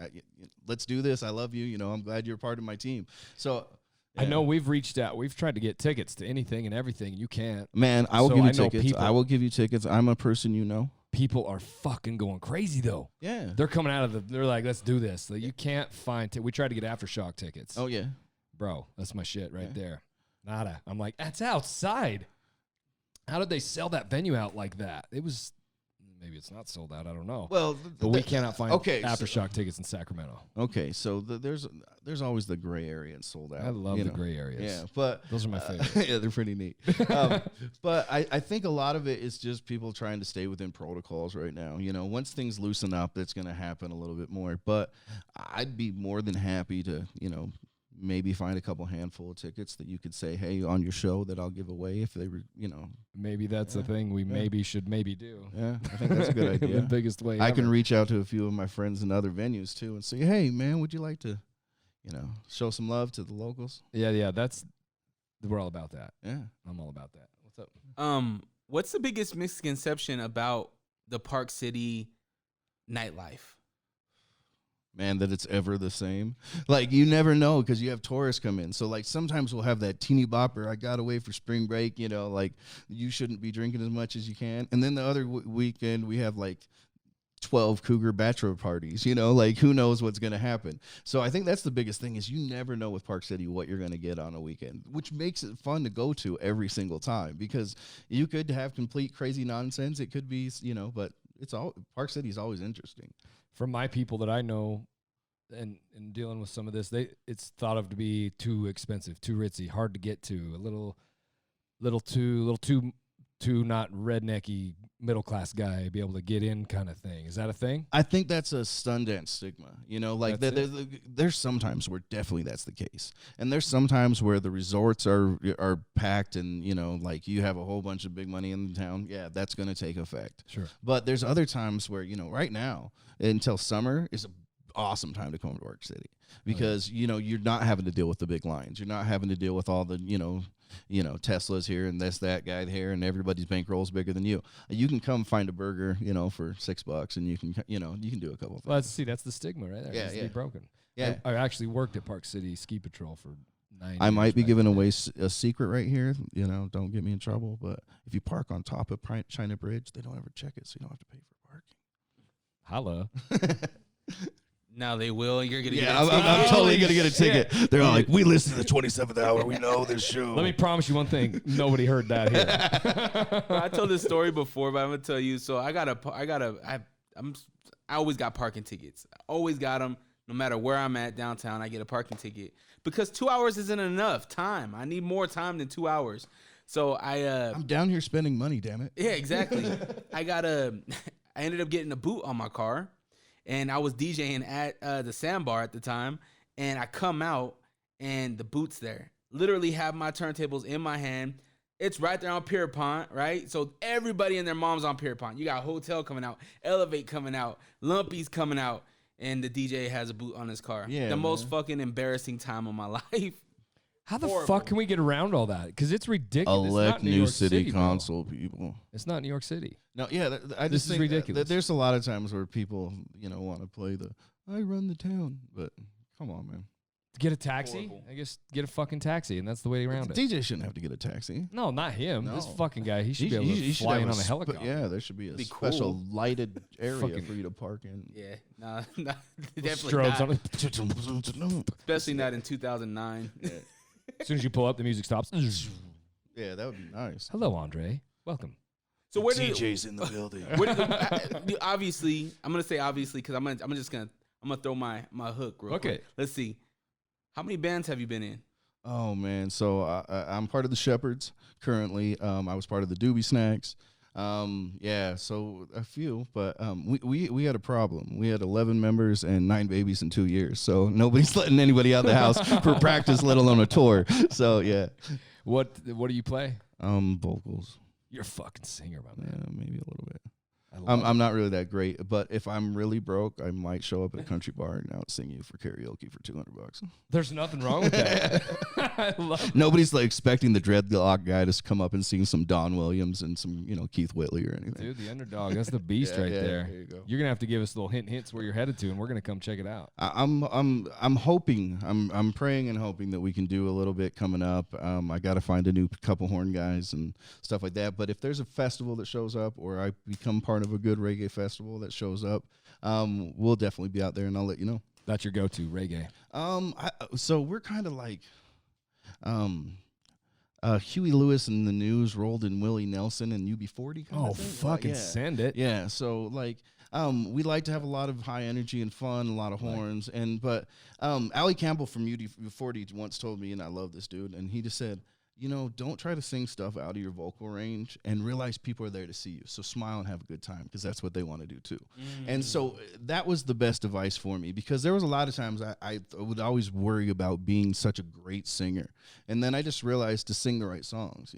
let's do this. I love you. I'm glad you're a part of my team. So yeah. I know we've reached out. We've tried to get tickets to anything and everything. You can't. Man, I will give you tickets. I will give you tickets. I'm a person People are fucking going crazy, though. Yeah. They're coming out of they're like, let's do this. Like, you can't find we tried to get Aftershock tickets. Oh, yeah. Bro, that's my shit right there. Nada. I'm like, that's outside. How did they sell that venue out like that? It was, maybe it's not sold out. I don't know. Well, but we cannot find Aftershock tickets in Sacramento. Okay, so there's always the gray area and sold out. I love the gray areas. Yeah, but those are my favorite. Yeah, they're pretty neat. But I think a lot of it is just people trying to stay within protocols right now. Once things loosen up, it's going to happen a little bit more. But I'd be more than happy to, maybe find a couple handful of tickets that you could say, hey, on your show that I'll give away if they were, Maybe that's a thing we maybe should do. Yeah, I think that's a good idea. The biggest way I ever. can reach out to a few of my friends in other venues too and say, hey, man, would you like to, show some love to the locals? Yeah, we're all about that. Yeah. I'm all about that. What's up? What's the biggest misconception about the Park City nightlife? Man, that it's ever the same. Like, you never know because you have tourists come in. So, like, sometimes we'll have that teeny bopper. I got away for spring break, like, you shouldn't be drinking as much as you can. And then the other weekend, we have, like, 12 cougar bachelor parties, like, who knows what's going to happen. So I think that's the biggest thing is you never know with Park City what you're going to get on a weekend, which makes it fun to go to every single time because you could have complete crazy nonsense. It could be, but Park City is always interesting. From my people that I know and dealing with some of this, it's thought of to be too expensive, too ritzy, hard to get to, a little too not rednecky middle class guy be able to get in kind of thing. Is that a thing? I think that's a Sundance stigma. Like there's sometimes where definitely that's the case, and there's sometimes where the resorts are packed, and like you have a whole bunch of big money in the town. Yeah, that's going to take effect. Sure. But there's other times where right now until summer is an awesome time to come to Park City because you're not having to deal with the big lines. You're not having to deal with all the Tesla's here and that guy here, and everybody's bankroll's bigger than you. You can come find a burger, for $6, and you can do a couple of things. Well, that's the stigma right there. Yeah, Be broken. Yeah. I actually worked at Park City Ski Patrol for 9 years. I might be giving away a secret right here. Don't get me in trouble. But if you park on top of China Bridge, they don't ever check it, so you don't have to pay for parking. Holla. Now they will. You're gonna. Yeah, I'm totally gonna get a ticket. Yeah. They're all like, "We listen to the 27th hour. We know this show." Let me promise you one thing: nobody heard that here. I told this story before, but I'm gonna tell you. So I always got parking tickets. I always got them, no matter where I'm at downtown. I get a parking ticket because 2 hours isn't enough time. I need more time than 2 hours. So I'm down here spending money. Damn it. Yeah, exactly. I ended up getting a boot on my car. And I was DJing at the Sandbar at the time, and I come out, and the boot's there. Literally have my turntables in my hand. It's right there on Pierpont, right? So everybody and their mom's on Pierpont. You got Hotel coming out, Elevate coming out, Lumpy's coming out, and the DJ has a boot on his car. Yeah, most fucking embarrassing time of my life. How the fuck can we get around all that? Because it's ridiculous. Elect New City Council people. It's not New York City. No, yeah, This is ridiculous. There's a lot of times where people, want to play I run the town, but come on, man. To get a taxi, Horrible. I guess get a fucking taxi, and that's the way around it. DJ shouldn't have to get a taxi. No, not him. No. This fucking guy, he should be able to fly in on a helicopter. Yeah, there should be a special cool. lighted area for you to park in. Yeah, nah, definitely Strobes not. on it. Especially not in 2009. Yeah. As soon as you pull up, the music stops. Yeah, that would be nice. Hello, Andre. Welcome. So where DJ's in the building. Obviously, I'm gonna say obviously because I'm gonna throw my hook real quick. Let's see. How many bands have you been in? Oh man, so I'm part of the Shepherds currently. I was part of the Doobie Snacks. Yeah, so a few, but we had a problem. We had 11 members and 9 babies in 2 years, so nobody's letting anybody out of the house for practice, let alone a tour. So yeah. What do you play? Vocals. You're a fucking singer, my man. Yeah, maybe a little bit. I'm not really that great, but if I'm really broke, I might show up at a country bar and out sing you for karaoke for $200. There's nothing wrong with that. I love it. Nobody's like expecting the dreadlock guy to come up and sing some Don Williams and some Keith Whitley or anything. Dude, the underdog, that's the beast right there. There you go. You're gonna have to give us little hints where you're headed to, and we're gonna come check it out. I'm hoping, I'm praying and hoping that we can do a little bit coming up. I got to find a new couple horn guys and stuff like that. But if there's a festival that shows up, or I become part of a good reggae festival that shows up, we'll definitely be out there, and I'll let you know. That's your go-to reggae. So we're kind of like Huey Lewis and the News rolled in Willie Nelson and UB40 kind of thing. Fucking send it. Yeah, so like we like to have a lot of high energy and fun, a lot of horns, but Ali Campbell from UB40 once told me, and I love this dude, and he just said, don't try to sing stuff out of your vocal range and realize people are there to see you. So smile and have a good time, because that's what they want to do too. And so that was the best advice for me, because there was a lot of times I would always worry about being such a great singer. And then I just realized to sing the right songs,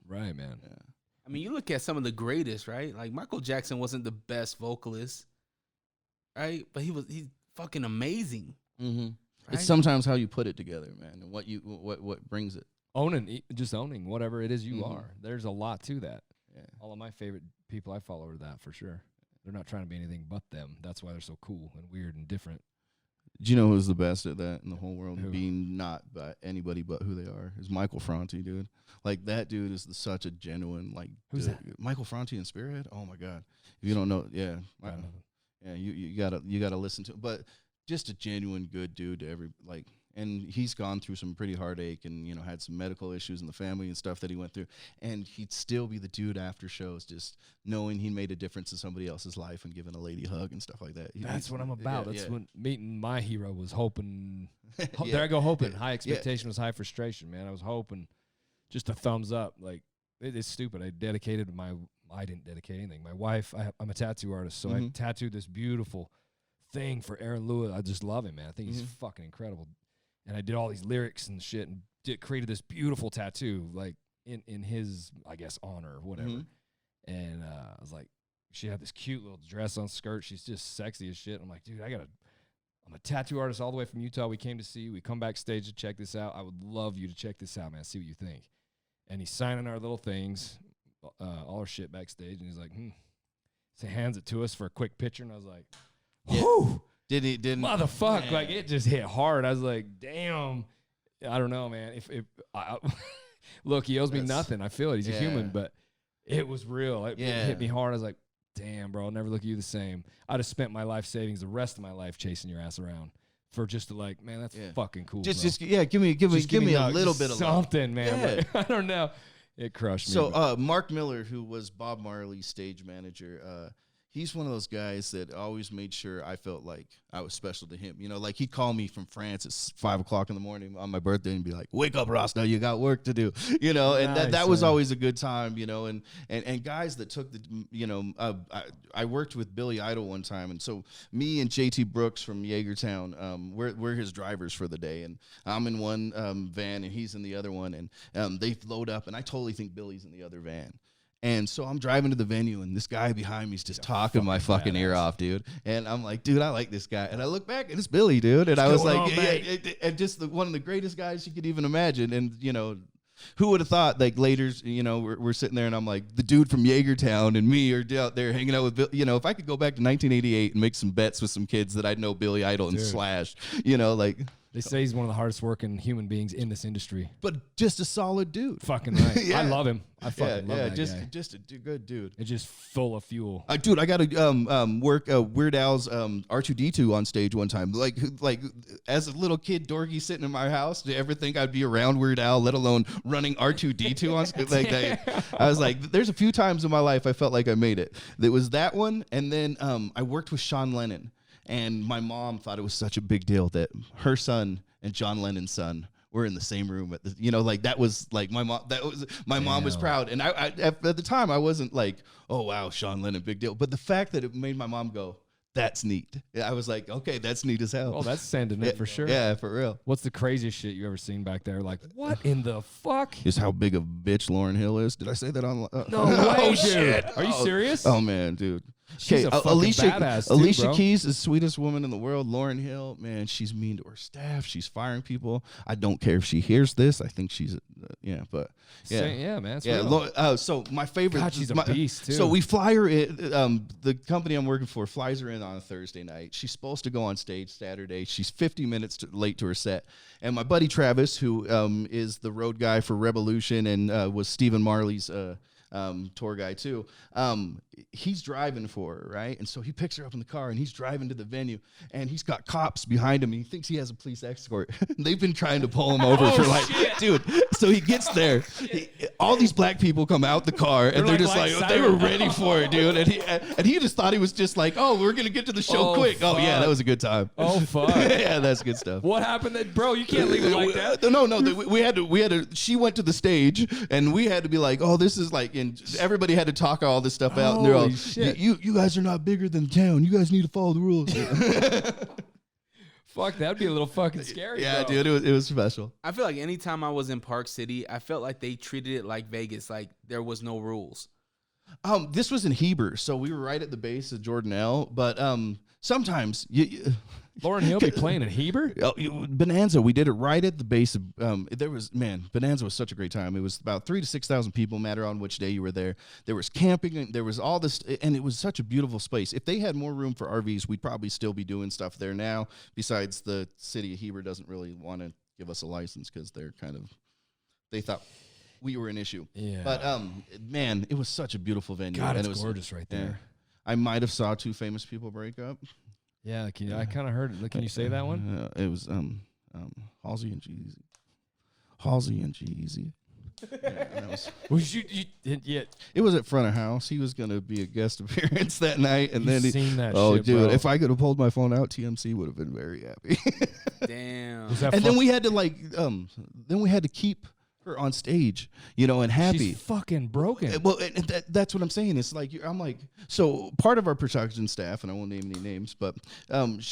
Right, man. Yeah. I mean, you look at some of the greatest, right? Like Michael Jackson wasn't the best vocalist, right? But he's fucking amazing. Mm-hmm. Right? It's sometimes how you put it together, man, and what brings it. Just owning whatever it is you are. There's a lot to that. Yeah. All of my favorite people I follow are that for sure. They're not trying to be anything but them. That's why they're so cool and weird and different. Do you know who's the best at that in the whole world? Who? Being not by anybody but who they are is Michael Franti, dude. Like that dude is such a genuine Who's dude. that? Michael Franti in Spearhead. Oh my god! If you don't know, yeah, I don't know. yeah, you gotta listen to it. But just a genuine good dude to and he's gone through some pretty heartache and had some medical issues in the family and stuff that he went through, and he'd still be the dude after shows, just knowing he made a difference in somebody else's life and giving a lady a hug and stuff like that. That's what I'm about. That's what meeting my hero was hoping. Yeah. There I go hoping. High expectation was high frustration, man. I was hoping just a thumbs up. Like it's stupid. I didn't dedicate anything. My wife, I'm a tattoo artist, so I tattooed this beautiful thing for Aaron Lewis. I just love him, man. I think he's fucking incredible. And I did all these lyrics and shit and created this beautiful tattoo, like in his, I guess, honor or whatever. And I was like, she had this cute little dress on skirt. She's just sexy as shit. I'm like, dude, I'm a tattoo artist all the way from Utah. We came to see you. We come backstage to check this out. I would love you to check this out, man. See what you think. And he's signing our little things, all our shit backstage. And he's like, So he hands it to us for a quick picture. And I was like, whoo. Didn't motherfuck, like it just hit hard. I was like, damn. I don't know, man. Look, he owes me nothing. I feel it. He's a human, but it was real. It hit me hard. I was like, damn, bro, I'll never look at you the same. I'd have spent my life savings the rest of my life chasing your ass around for just to man, that's fucking cool. Just give me a little bit of something, man. Yeah. Like, I don't know. It crushed me. So Mark Miller, who was Bob Marley's stage manager, he's one of those guys that always made sure I felt like I was special to him. Like he'd call me from France at 5 o'clock in the morning on my birthday and be like, "Wake up, Ross! Now you got work to do." And Nice, that was always a good time. And guys that took the I worked with Billy Idol one time, and so me and JT Brooks from Yeagertown, we're his drivers for the day, and I'm in one van and he's in the other one, and they load up, and I totally think Billy's in the other van. And so I'm driving to the venue, and this guy behind me is just talking my fucking ear off, dude. And I'm like, dude, I like this guy. And I look back, and it's Billy, dude. And I was like, and just one of the greatest guys you could even imagine. And, who would have thought, like, later, we're sitting there, and I'm like, the dude from Yeagertown and me are out there hanging out with Bill. If I could go back to 1988 and make some bets with some kids that I'd know Billy Idol and Slash, They say he's one of the hardest working human beings in this industry. But just a solid dude. Fucking right. I love him. I fucking love that guy. Just a good dude. It's just full of fuel. Dude, I got to work Weird Al's R2-D2 on stage one time. Like as a little kid, dorky sitting in my house, did you ever think I'd be around Weird Al, let alone running R2-D2 on stage? I was like, there's a few times in my life I felt like I made it. There was that one, and then I worked with Sean Lennon. And my mom thought it was such a big deal that her son and John Lennon's son were in the same room at the, that was like my mom. Mom was proud, and I at the time I wasn't like, oh wow, Sean Lennon, big deal. But the fact that it made my mom go, that's neat. I was like, okay, that's neat as hell. Oh, that's sending it for sure. Yeah, for real. What's the craziest shit you ever seen back there? Like, what in the fuck? Is how big a bitch Lauryn Hill is. Did I say that on? No way, dude. Shit. Are you serious? Oh man, dude. She's a fucking badass too, Alicia bro. Keys is the sweetest woman in the world. Lauryn Hill, man, she's mean to her staff. She's firing people. I don't care if she hears this. I think she's, but yeah, Man. It's yeah. real. So my favorite. God, she's a beast too. So we fly her in. The company I'm working for flies her in on a Thursday night. She's supposed to go on stage Saturday. She's 50 minutes late to her set. And my buddy Travis, who is the road guy for Revolution and was Stephen Marley's tour guy too. He's driving for her, right? And so he picks her up in the car and he's driving to the venue and he's got cops behind him. And he thinks he has a police escort. They've been trying to pull him over for like, dude. So he gets there. All these black people come out the car and they're just like they were ready for it, dude. And he just thought he was just like, oh, we're gonna get to the show quick. Fuck. Oh yeah, that was a good time. Oh fuck. Yeah, that's good stuff. What happened? That bro, you can't leave it like that. No. We had to. She went to the stage and we had to be like, oh, this is like. And everybody had to talk all this stuff out. And they're all, you guys are not bigger than town. You guys need to follow the rules. Fuck, that'd be a little fucking scary. Yeah, bro. dude, it was special. I feel like anytime I was in Park City, I felt like they treated it like Vegas, like there was no rules. This was in Heber, so we were right at the base of Jordan L. But sometimes Lauren Hill be playing in Heber? Bonanza, we did it right at the base of Bonanza was such a great time. It was about 3,000 to 6,000 people, matter on which day you were there. There was camping, and there was all this, and it was such a beautiful space. If they had more room for RVs, we'd probably still be doing stuff there now. Besides, the city of Heber doesn't really want to give us a license because they thought we were an issue. Yeah. But man, it was such a beautiful venue. God, and it's gorgeous right there. Yeah. I might have saw two famous people break up. Yeah, I kind of heard it. Can you say that one? It was Halsey and Jeezy. Halsey and Jeezy. It was at front of house. He was gonna be a guest appearance that night, and then seen that shit, dude, if I could have pulled my phone out, TMC would have been very happy. Damn. And then we had to keep her on stage, and happy. She's fucking broken. Well, that's what I'm saying. It's like so part of our production staff, and I won't name any names, but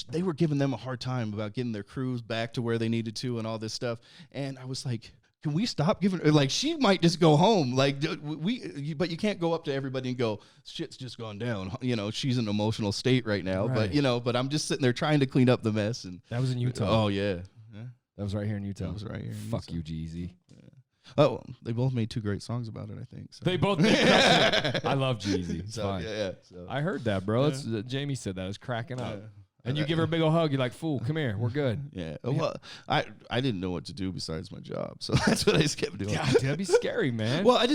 they were giving them a hard time about getting their crews back to where they needed to and all this stuff. And I was like, can we stop giving her, she might just go home. But you can't go up to everybody and go, shit's just gone down. She's in an emotional state right now. Right. But I'm just sitting there trying to clean up the mess. And that was in Utah. Oh yeah. That was right here in Utah. That was right here. Fuck you, Jeezy. Oh, they both made two great songs about it, I think. So. They both did. I love Jeezy. It's fine. Yeah. So. I heard that, bro. Jamie said that. I was cracking up. And you give her a big old hug. You're like, fool, come here. We're good. Yeah. Well, I didn't know what to do besides my job, so that's what I just kept doing. God, that'd be scary, man. Well,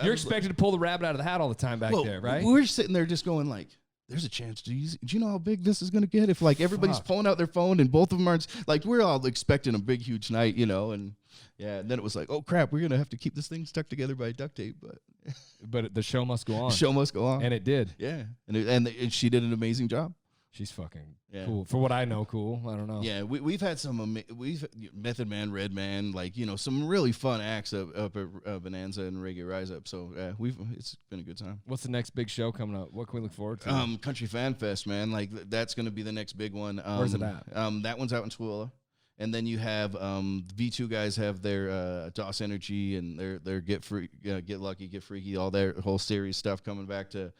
you're expected to pull the rabbit out of the hat all the time back there, right? We're sitting there just going like, there's a chance. Do you know how big this is going to get? If everybody's pulling out their phone and both of them aren't, we're all expecting a big, huge night, and yeah. And then it was like, oh crap, we're going to have to keep this thing stuck together by duct tape, but the show must go on. The show must go on, and it did. Yeah, and she did an amazing job. She's fucking cool. For what I know, cool. I don't know. Yeah, we've had Method Man, Red Man, some really fun acts up at Bonanza and Reggae Rise Up. So it's been a good time. What's the next big show coming up? What can we look forward to? Country Fan Fest, man. That's going to be the next big one. Where's it at? That one's out in Tooele. And then you have V2 guys have their DOS Energy and their Get Lucky, Get Freaky, all their whole series stuff coming back to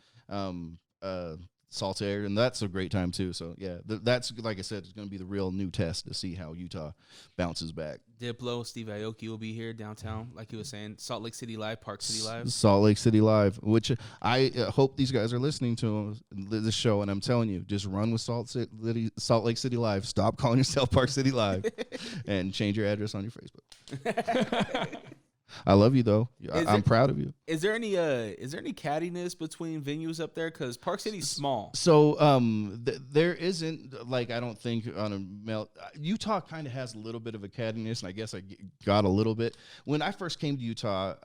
Saltaire, and that's a great time too. So yeah, that's, like I said, it's going to be the real new test to see how Utah bounces back. Diplo, Steve Aoki will be here downtown, like you were saying. Salt Lake City Live, Park City Live. Salt Lake City Live, which I hope these guys are listening to this show, and I'm telling you, just run with Salt Lake City Live. Stop calling yourself Park City Live, and change your address on your Facebook. I love you though. I'm proud of you. Is there any cattiness between venues up there? Because Park City's small. So there isn't, I don't think on a melt. Utah kind of has a little bit of a cattiness, and I guess I got a little bit when I first came to Utah.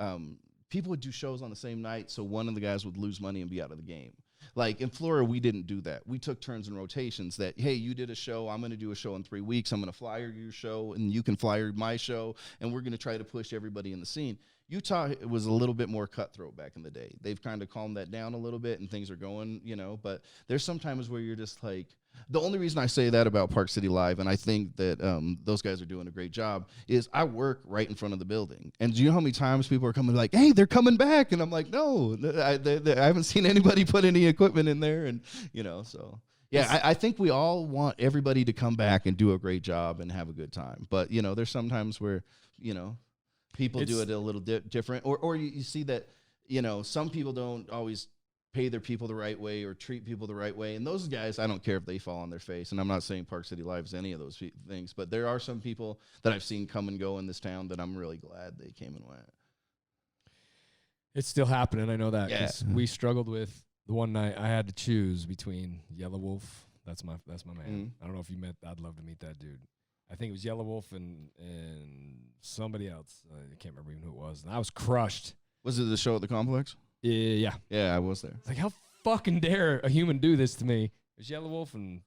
People would do shows on the same night, so one of the guys would lose money and be out of the game. In Florida, we didn't do that. We took turns and rotations that, hey, you did a show, I'm going to do a show in 3 weeks. I'm going to flyer your show, and you can flyer my show, and we're going to try to push everybody in the scene. Utah was a little bit more cutthroat back in the day. They've kind of calmed that down a little bit, and things are going, but there's some times where you're just like, the only reason I say that about Park City Live, and I think that those guys are doing a great job, is I work right in front of the building. And do you know how many times people are coming like, hey, they're coming back? And I'm like, no, I haven't seen anybody put any equipment in there. And, so. Yeah, I think we all want everybody to come back and do a great job and have a good time. But, there's sometimes where, people do it a little different. Or you see that, some people don't always pay their people the right way or treat people the right way. And those guys, I don't care if they fall on their face. And I'm not saying Park City Live is any of those things, but there are some people that I've seen come and go in this town that I'm really glad they came and went. It's still happening. I know that. Yeah. We struggled with the one night I had to choose between Yellow Wolf. That's my man. Mm-hmm. I don't know if you met, I'd love to meet that dude. I think it was Yellow Wolf and somebody else. I can't remember even who it was. And I was crushed. Was it the show at the complex? Yeah. Yeah, I was there. It's like, how fucking dare a human do this to me? It was Yellow Wolf, and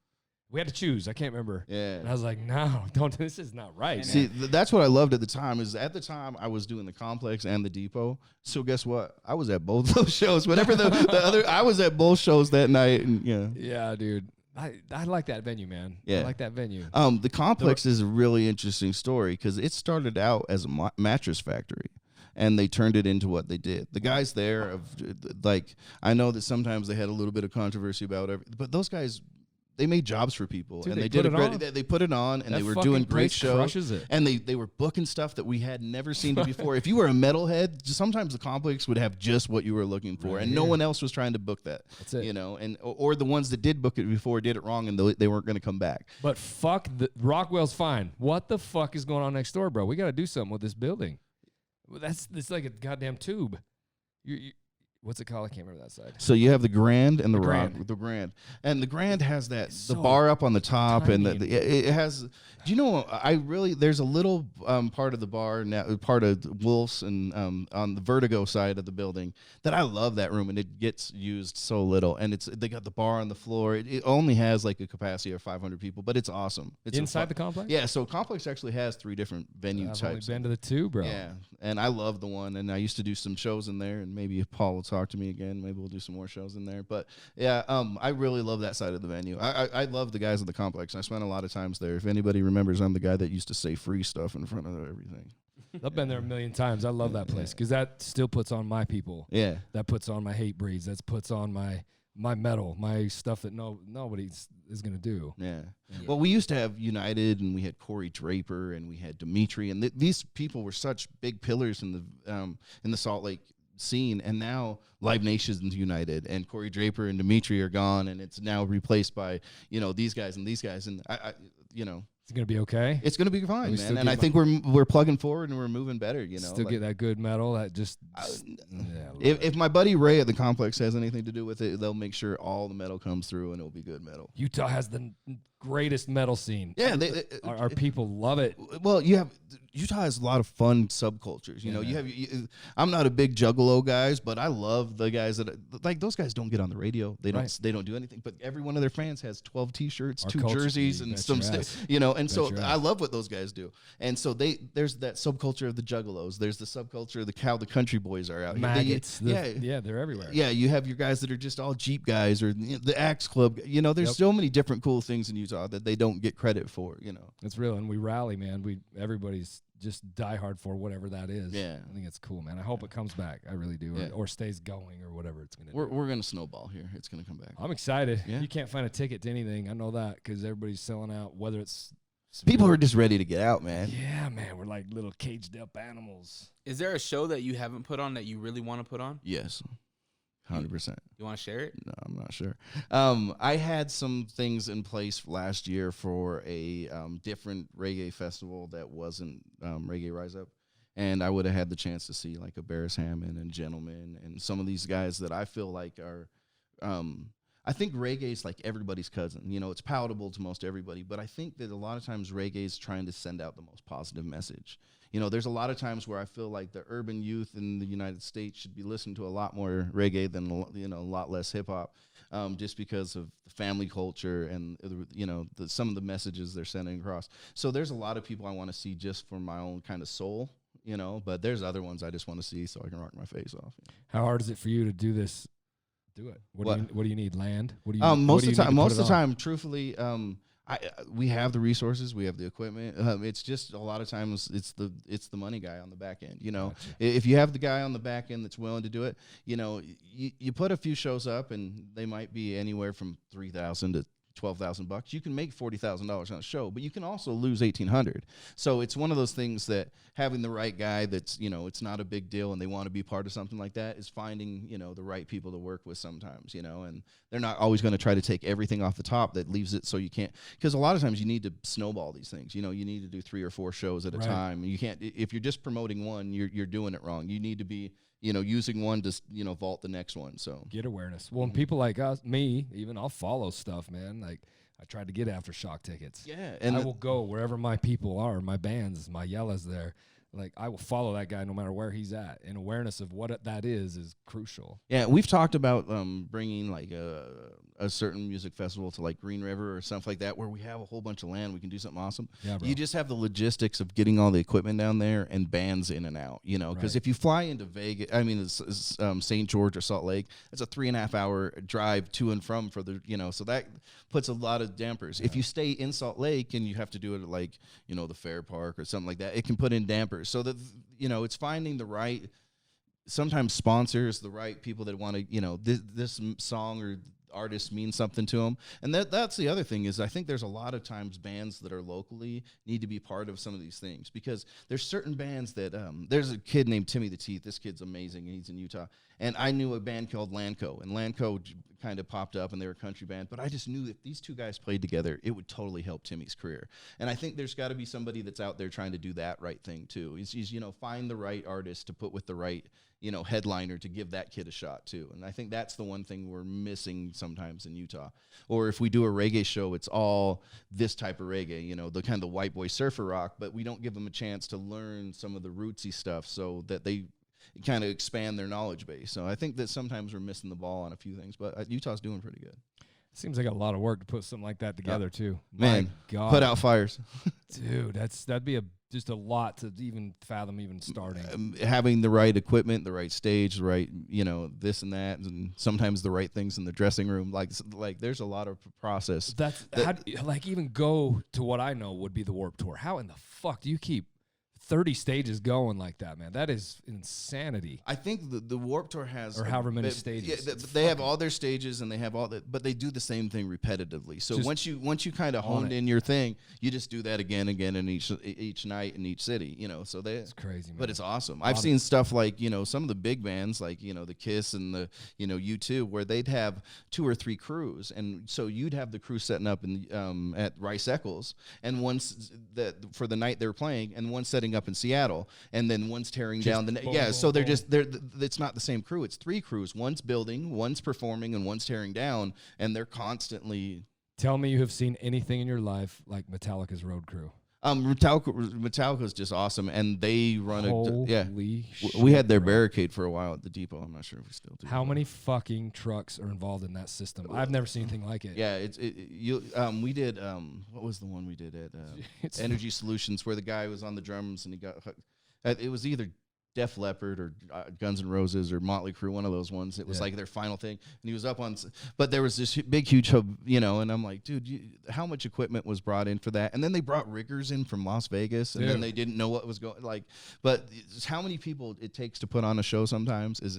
we had to choose. I can't remember. Yeah. And I was like, no, don't. This is not right. See, that's what I loved at the time. Is at the time I was doing the complex and the depot. So guess what? I was at both those shows. Whenever the other, I was at both shows that night. And yeah, dude. I like that venue, man. Yeah. I like that venue. The complex is a really interesting story because it started out as a mattress factory. And they turned it into what they did. The guys there, I know that sometimes they had a little bit of controversy about it, but those guys, they made jobs for people, Dude, and they they did put a it great. on. They put it on, and That they were fucking doing great place shows. crushes it. And they were booking stuff that we had never seen before. If you were a metalhead, sometimes the complex would have just what you were looking for, Right and no here. one else was trying to book that. That's it. You know, and or the ones that did book it before did it wrong, and they weren't going to come back. But fuck, Rockwell's fine. What the fuck is going on next door, bro? We got to do something with this building. Well, it's like a goddamn tube. What's it called? I can't remember that side. So you have the Grand and the Grand. Rock, the Grand, and the Grand has that It's the so bar up on the top, and tiny. it has. Do you know? There's a little part of the bar now, part of Wolf's, and on the Vertigo side of the building that I love that room, and it gets used so little, and they got the bar on the floor. It only has like a capacity of 500 people, but it's awesome. It's Inside the complex? Yeah, so complex actually has 3 different venue I've only types. been to the two, bro. Yeah, and I love the one, and I used to do some shows in there, and maybe if Paul will talk to me again, maybe we'll do some more shows in there. But yeah, I really love that side of the venue. I love the guys at the complex. I spent a lot of times there. If anybody remembers, I'm the guy that used to say free stuff in front of everything. I've been there a million times. I love that place because that still puts on my people. Yeah, That puts on my hate breeds. That puts on my metal, my stuff that nobody is gonna do. yeah. Well, we used to have United, and we had Corey Draper, and we had Dimitri, and these people were such big pillars in the Salt Lake scene, and now Live Nation's United, and Corey Draper and Dimitri are gone, and it's now replaced by these guys, and I It's gonna be okay. it's gonna be fine, We still man. And get I think we're plugging forward and we're moving better. Still get that good metal. That just If my buddy Ray at the complex has anything to do with it, they'll make sure all the metal comes through, and it'll be good metal. Utah has the greatest metal scene. Yeah, Our people love it. well, Utah has a lot of fun subcultures. I'm not a big Juggalo guys, but I love the guys that like those guys don't get on the radio. They don't. Right. They don't do anything. But every one of their fans has 12 T-shirts, Our 2 culture, jerseys, you and bet some your ass. And so Bet your I ass. love what those guys do. And so there's that subculture of the Juggalos. There's the subculture of how the country boys are out here. Maggots. They're everywhere. Yeah, you have your guys that are just all Jeep guys, or the Axe Club. There's Yep. so many different cool things in Utah that they don't get credit for. It's real, and we rally, man. Everybody's just die hard for whatever that is. Yeah. I think it's cool, man. I hope it comes back. I really do, Yeah. or stays going, or whatever it's gonna do. We're gonna snowball here. It's gonna come back. I'm excited. Yeah. You can't find a ticket to anything. I know that because everybody's selling out. Whether it's People are just ready to get out, man. yeah, man. We're like little caged up animals. Is there a show that you haven't put on that you really want to put on? Yes, 100%. You want to share it? No, I'm not sure. I had some things in place last year for a different reggae festival that wasn't Reggae Rise Up, and I would have had the chance to see like a Barris Hammond and Gentleman and some of these guys that I feel like are. I think reggae is like everybody's cousin. It's palatable to most everybody, but I think that a lot of times reggae is trying to send out the most positive message. There's a lot of times where I feel like the urban youth in the United States should be listening to a lot more reggae than a lot less hip hop, just because of the family culture and some of the messages they're sending across. So there's a lot of people I want to see just for my own kind of soul, but there's other ones I just want to see so I can rock my face off. How hard is it for you to do this? Do it. What do you need? Land? What do you? Most what of do the you need time, to put most it of the on? time, truthfully, we have the resources, we have the equipment. It's just a lot of times it's the money guy on the back end. Gotcha. If you have the guy on the back end that's willing to do it, you put a few shows up, and they might be anywhere from $3,000 to $12,000. You can make $40,000 on a show, but you can also lose $1,800. So it's one of those things that having the right guy that's it's not a big deal, and they want to be part of something like that, is finding the right people to work with sometimes. And they're not always going to try to take everything off the top that leaves it so you can't, because a lot of times you need to snowball these things. You need to do 3 or 4 shows at a Right. time. You can't, if you're just promoting one, you're doing it wrong. You need to be using one to vault the next one. So Get awareness. Well, and people like us, me, even I'll follow stuff, man. Like I tried to get Aftershock tickets. yeah, and I will go wherever my people are, my bands, my Yella's there. Like I will follow that guy no matter where he's at. And awareness of what that is crucial. yeah, we've talked about bringing like a certain music festival to like Green River or something like that, where we have a whole bunch of land, we can do something awesome. Yeah, bro. You just have the logistics of getting all the equipment down there and bands in and out, because Right. if you fly into Vegas, it's St. George or Salt Lake, it's a 3.5 hour drive to and from for the, so that puts a lot of dampers. If you stay in Salt Lake and you have to do it at like, the Fair Park or something like that, it can put in dampers. So that, it's finding the right, sometimes sponsors, the right people that want to, this song or artists mean something to them. And that's the other thing is I think there's a lot of times bands that are locally need to be part of some of these things, because there's certain bands that there's a kid named Timmy the Teeth. This kid's amazing, and he's in Utah. And I knew a band called Lanco, and Lanco kind of popped up, and they were a country band. But I just knew if these two guys played together, it would totally help Timmy's career. And I think there's got to be somebody that's out there trying to do that right thing too. Is find the right artist to put with the right headliner to give that kid a shot too. And I think that's the one thing we're missing sometimes in Utah. Or if we do a reggae show, it's all this type of reggae, the kind of the white boy surfer rock, but we don't give them a chance to learn some of the rootsy stuff so that they kind of expand their knowledge base. So I think that sometimes we're missing the ball on a few things, but Utah's doing pretty good. Seems like a lot of work to put something like that together too. Man, my God, put out fires. Dude, that'd be just a lot to even fathom even starting. Having the right equipment, the right stage, the right, this and that, and sometimes the right things in the dressing room. Like there's a lot of process. Even go to what I know would be the Warped Tour. How in the fuck do you keep 30 stages going like that, man? That is insanity. I think the Warped Tour has, or however many stages. Yeah, they have all their stages, and they have all that, but they do the same thing repetitively. So once you kind of honed in your thing, you just do that again in each night in each city. So it's crazy, man. But it's awesome. I've seen stuff like some of the big bands like the Kiss and the U2, where they'd have 2 or 3 crews, and so you'd have the crew setting up in at Rice Eccles, and once for the night they're playing, and one setting up in Seattle, and then one's tearing down the so they're it's not the same crew. It's 3 crews. One's building, one's performing, and one's tearing down, and they're constantly. Tell me you have seen anything in your life like Metallica's Road Crew. Metallica's just awesome, and they run Holy shit, we had their barricade for a while at the depot. I'm not sure if we still do. How many fucking trucks are involved in that system? I've never seen anything like it. Yeah, we did what was the one we did at Energy Solutions, where the guy was on the drums and he got it was either Def Leppard or Guns N' Roses or Motley Crue, one of those ones. It was like their final thing, and he was up on. But there was this big, huge hub, and I'm like, dude, how much equipment was brought in for that? And then they brought riggers in from Las Vegas, and then they didn't know what was going. But how many people it takes to put on a show sometimes is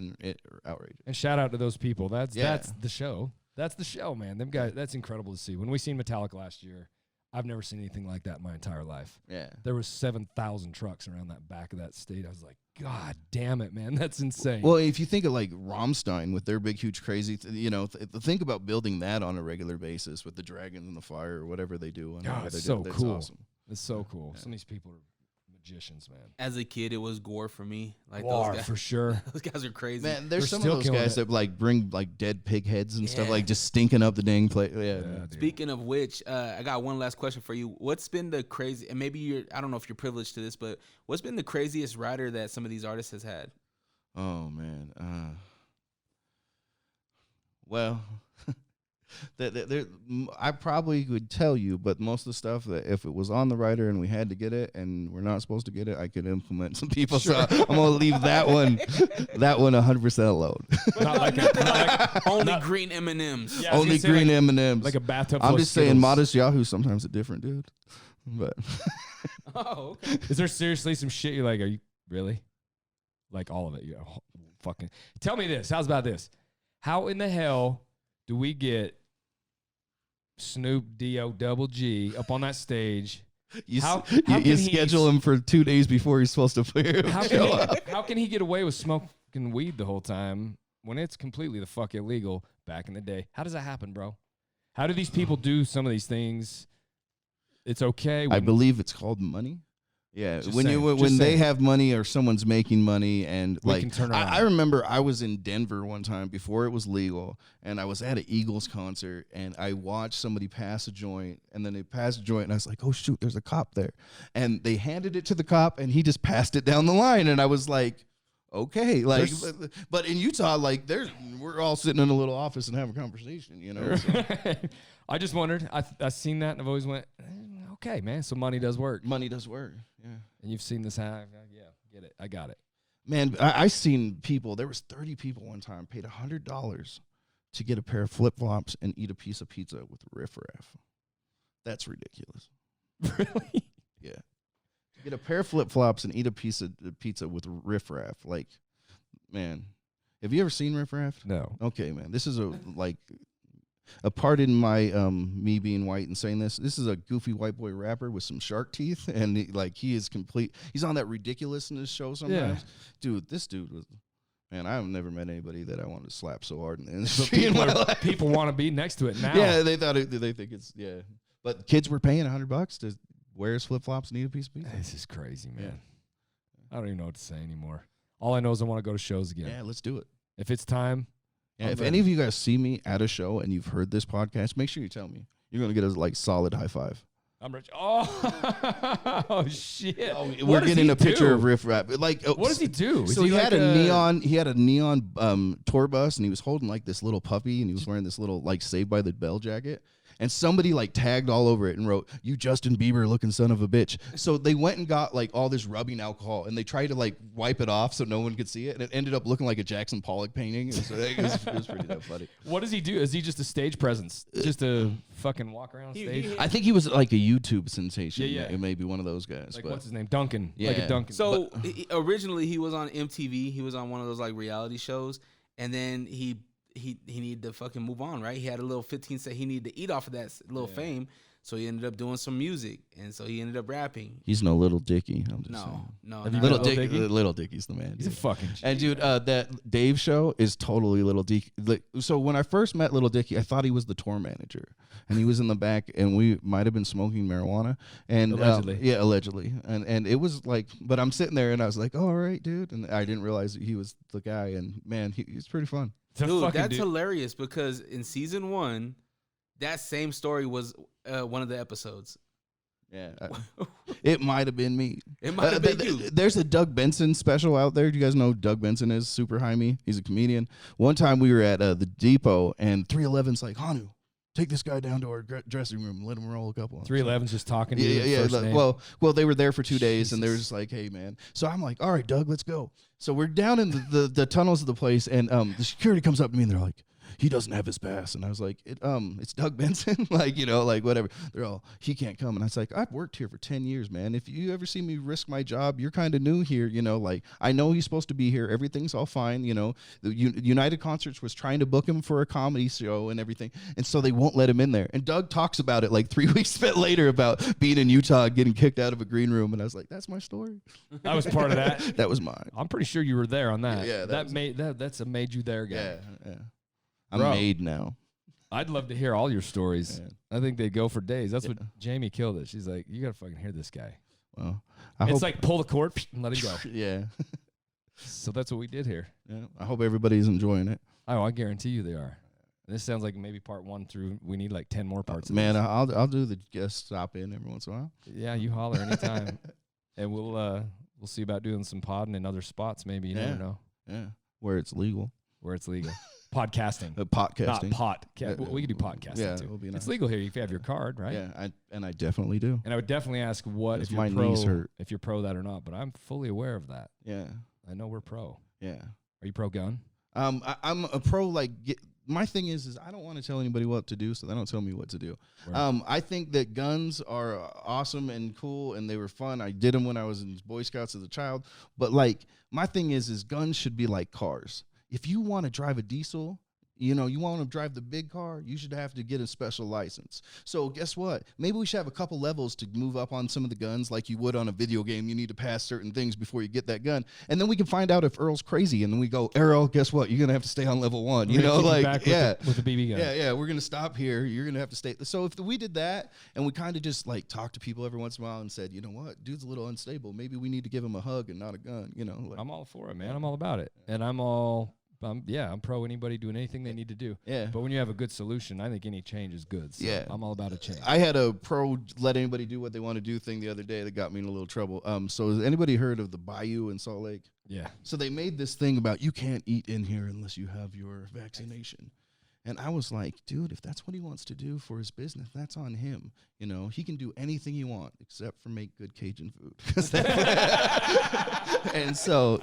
outrageous. And shout out to those people. That's the show. That's the show, man. Them guys. That's incredible to see. When we seen Metallica last year, I've never seen anything like that in my entire life. Yeah. There was 7,000 trucks around that back of that state. I was like, God damn it, man. That's insane. Well, if you think of like Rammstein with their big, huge, crazy, think about building that on a regular basis with the Dragon and the Fire or whatever they do. God, it's so cool. Awesome. It's so cool. Yeah. Some of these people are magicians, man. As a kid, it was gore for me. Like War, those guys, for sure. Those guys are crazy. Man, there's some of those guys that bring dead pig heads and stuff, just stinking up the dang place. Yeah. Speaking of which, I got one last question for you. What's been the crazy? And maybe I don't know if you're privileged to this, but what's been the craziest rider that some of these artists has had? Oh man. Well. I probably would tell you, but most of the stuff that if it was on the rider and we had to get it and we're not supposed to get it, I could implement some people. Sure. So I'm gonna leave that one 100% alone. Only green M&Ms. Yeah, only green M&Ms. Like a bathtub. I'm just saying, Modest Yahoo sometimes a different dude. But oh, okay. Is there seriously some shit you're like? Are you really? Like all of it? Fucking. Tell me this. How's about this? How in the hell do we get Snoop D-O-double-G up on that stage? You schedule him for 2 days before he's supposed to play. How can he get away with smoking weed the whole time when it's completely the fuck illegal back in the day? How does that happen, bro? How do these people do some of these things? It's okay. I believe it's called money. Yeah, when they have money or someone's making money, and I remember I was in Denver one time before it was legal, and I was at an Eagles concert, and I watched somebody pass a joint, and then they passed a joint, and I was like, oh shoot, there's a cop there, and they handed it to the cop, and he just passed it down the line, and I was like, okay, but in Utah, we're all sitting in a little office and having a conversation, So. I just wondered. I seen that, and I've always went, okay, man. So money does work. Money does work. Yeah. And you've seen this happen. Yeah, get it. I got it. Man, I seen people. There was 30 people one time paid $100 to get a pair of flip flops and eat a piece of pizza with riffraff. That's ridiculous. Really? Yeah. To get a pair of flip flops and eat a piece of pizza with riffraff, man. Have you ever seen riffraff? No. Okay, man. This is pardon my me being white and saying this. This is a goofy white boy rapper with some shark teeth, and he is complete. He's on that ridiculousness show sometimes. Dude, this dude was. Man, I've never met anybody that I wanted to slap so hard in the industry. People want to be next to it now. Yeah, they think it's But kids were paying $100 to wear his flip flops and eat a piece of pizza. This is crazy, man. I don't even know what to say anymore. All I know is I want to go to shows again. Yeah, let's do it. If it's time. Yeah, if any of you guys see me at a show and you've heard this podcast, make sure you tell me. You're gonna get a solid high five. I'm rich. Oh shit! We're getting a picture of Riff Raff. What does he do? So he had a neon tour bus, and he was holding this little puppy, and he was wearing this little Saved by the Bell jacket. And somebody tagged all over it and wrote, "You Justin Bieber looking son of a bitch." So they went and got all this rubbing alcohol, and they tried to wipe it off so no one could see it, and it ended up looking like a Jackson Pollock painting. It was pretty damn funny. What does he do? Is he just a stage presence? Just a fucking walk around stage? I think he was a YouTube sensation. Yeah. It may be one of those guys. What's his name? Duncan. Yeah. Like a Duncan. So originally he was on MTV. He was on one of those reality shows, and then he needed to fucking move on, right? He had a little 15 second. He needed to eat off of that little fame, so he ended up doing some music, and so he ended up rapping. He's no Little Dicky. I'm just No. Little Dicky's the man. He's a fucking. And dude, that Dave show is totally Little Dicky. So when I first met Little Dicky, I thought he was the tour manager, and he was in the back, and we might have been smoking marijuana, and allegedly, and it was but I'm sitting there, and I was like, oh, all right, dude, and I didn't realize that he was the guy, and man, he's pretty fun. Dude, that's hilarious because in season 1, that same story was one of the episodes. Yeah, it might have been me. It might have been you. There's a Doug Benson special out there. Do you guys know who Doug Benson is? Super high me. He's a comedian. One time we were at the Depot, and 311's like, Honu, take this guy down to our dressing room and let him roll a couple. 311's just talking to you. Yeah. Well, they were there for 2 days, and they were just like, hey, man. So I'm like, all right, Doug, let's go. So we're down in the tunnels of the place, and the security comes up to me, and they're like, he doesn't have his pass. And I was like, it's Doug Benson. Whatever. They're all, he can't come. And I was like, I've worked here for 10 years, man. If you ever see me risk my job, you're kind of new here. I know he's supposed to be here. Everything's all fine. The United Concerts was trying to book him for a comedy show and everything. And so they won't let him in there. And Doug talks about it 3 weeks later about being in Utah and getting kicked out of a green room. And I was like, that's my story. I was part of that. That was mine. I'm pretty sure you were there on that. Yeah. That's a made you there guy. Yeah. I'm made now. I'd love to hear all your stories. Yeah. I think they'd go for days. That's what Jamie killed it. She's like, you got to fucking hear this guy. Well, it's pull the cord and let it go. Yeah. So that's what we did here. Yeah. I hope everybody's enjoying it. Oh, I guarantee you they are. This sounds like maybe part 1 through. We need 10 more parts. Man, I'll do the guest stop in every once in a while. Yeah, you holler anytime, and we'll see about doing some podding in other spots. Maybe you never know. Yeah, where it's legal. Podcasting. Podcasting. Not we could do podcasting too. Be nice. It's legal here if you have your card, right? Yeah, I definitely do. And I would definitely ask if you're pro that or not, but I'm fully aware of that. Yeah. I know we're pro. Yeah. Are you pro gun? I'm a pro my thing is I don't want to tell anybody what to do, so they don't tell me what to do. Right. I think that guns are awesome and cool, and they were fun. I did them when I was in Boy Scouts as a child. But my thing is guns should be like cars. If you want to drive a diesel, you want to drive the big car, you should have to get a special license. So guess what? Maybe we should have a couple levels to move up on some of the guns like you would on a video game. You need to pass certain things before you get that gun. And then we can find out if Earl's crazy. And then we go, Earl, guess what? You're going to have to stay on level 1. With the BB gun. Yeah. We're going to stop here. You're going to have to stay. So if we did that and we kind of just talk to people every once in a while and said, you know what? Dude's a little unstable. Maybe we need to give him a hug and not a gun. I'm all for it, man. I'm all about it. And I'm pro anybody doing anything they need to do. Yeah. But when you have a good solution, I think any change is good. So yeah. I'm all about a change. I had a pro let anybody do what they want to do thing the other day that got me in a little trouble. So has anybody heard of the Bayou in Salt Lake? Yeah. So they made this thing about you can't eat in here unless you have your vaccination. And I was like, dude, if that's what he wants to do for his business, that's on him. He can do anything he wants except for make good Cajun food. And so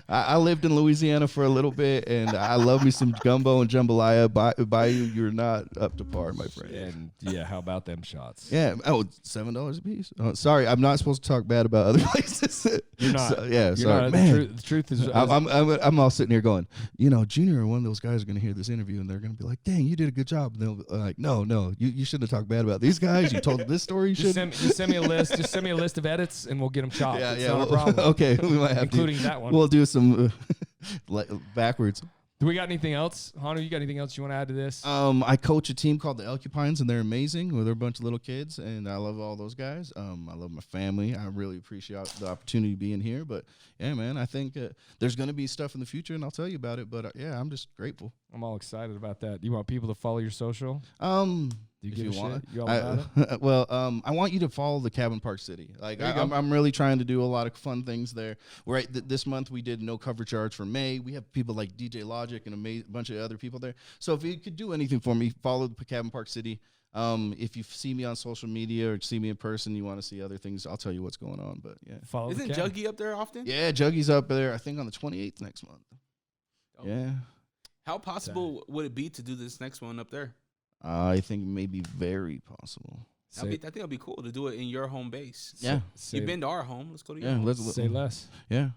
I lived in Louisiana for a little bit, and I love me some gumbo and jambalaya. Bayou, you're not up to par, my friend. And yeah, how about them shots? Yeah. Oh, $7 a piece. Oh, sorry, I'm not supposed to talk bad about other places. You're not. So, yeah, you're sorry. Not, man. the truth is, I'm all sitting here going, Junior or one of those guys are going to hear this interview, and they're gonna be like, "Dang, you did a good job." And they'll be like, "No, you shouldn't have talked bad about these guys. You told this story. You Just shouldn't." send me a list. Just send me a list of edits, and we'll get them chopped. Yeah, It's yeah. not a problem. Okay, we might have Including to. that one. We'll do some backwards. Do we got anything else, Honu? You got anything else you want to add to this? I coach a team called the Elkupines, and they're amazing. They're a bunch of little kids, and I love all those guys. I love my family. I really appreciate the opportunity being here. But yeah, man, I think there's going to be stuff in the future, and I'll tell you about it. But yeah, I'm just grateful. I'm all excited about that. You want people to follow your social? Do you If give you a want, shit? You all about it? well, I want you to follow the Cabin Park City. Like There you go. I'm really trying to do a lot of fun things there. Right, this month we did no cover charge for May. We have people like DJ Logic and a bunch of other people there. So if you could do anything for me, follow the Cabin Park City. If you see me on social media or see me in person, you want to see other things, I'll tell you what's going on. But yeah, Follow Isn't the Juggy up there often? yeah, Juggy's up there. I think on the 28th next month. Oh. Yeah, How possible would it be to do this next one up there? I think maybe very possible. I think it'd be cool to do it in your home base. Yeah, You've been to our home. Let's go to your yeah. home. Let's Say less. Yeah.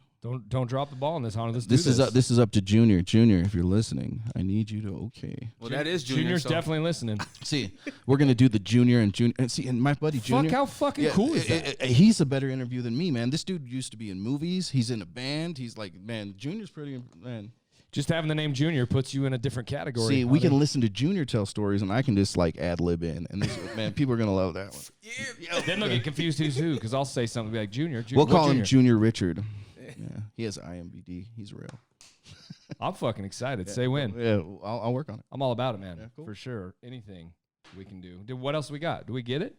Don't drop the ball on this, Honu. This is up to Junior. Junior, if you're listening, I need you to okay. Well, that is Junior. Junior's so definitely listening. See, we're gonna do the Junior and Junior. And see, and my buddy Junior. Fuck, how fucking cool is that? He's a better interview than me, man. This dude used to be in movies. He's in a band. He's like, man, Junior's pretty, man. Just having the name Junior puts you in a different category. See, we Honu. can listen to Junior tell stories, and I can just like ad lib in, and this, man, people are gonna love that one. Then they'll get confused who's who because I'll say something like Junior. We'll what call Junior? him Junior Richard. Yeah, he has IMBD. He's real. I'm fucking excited. Say when. Yeah, I'll work on it. I'm all about it, man. Yeah, cool. For sure. Anything we can do. Dude, what else we got? Do we get it?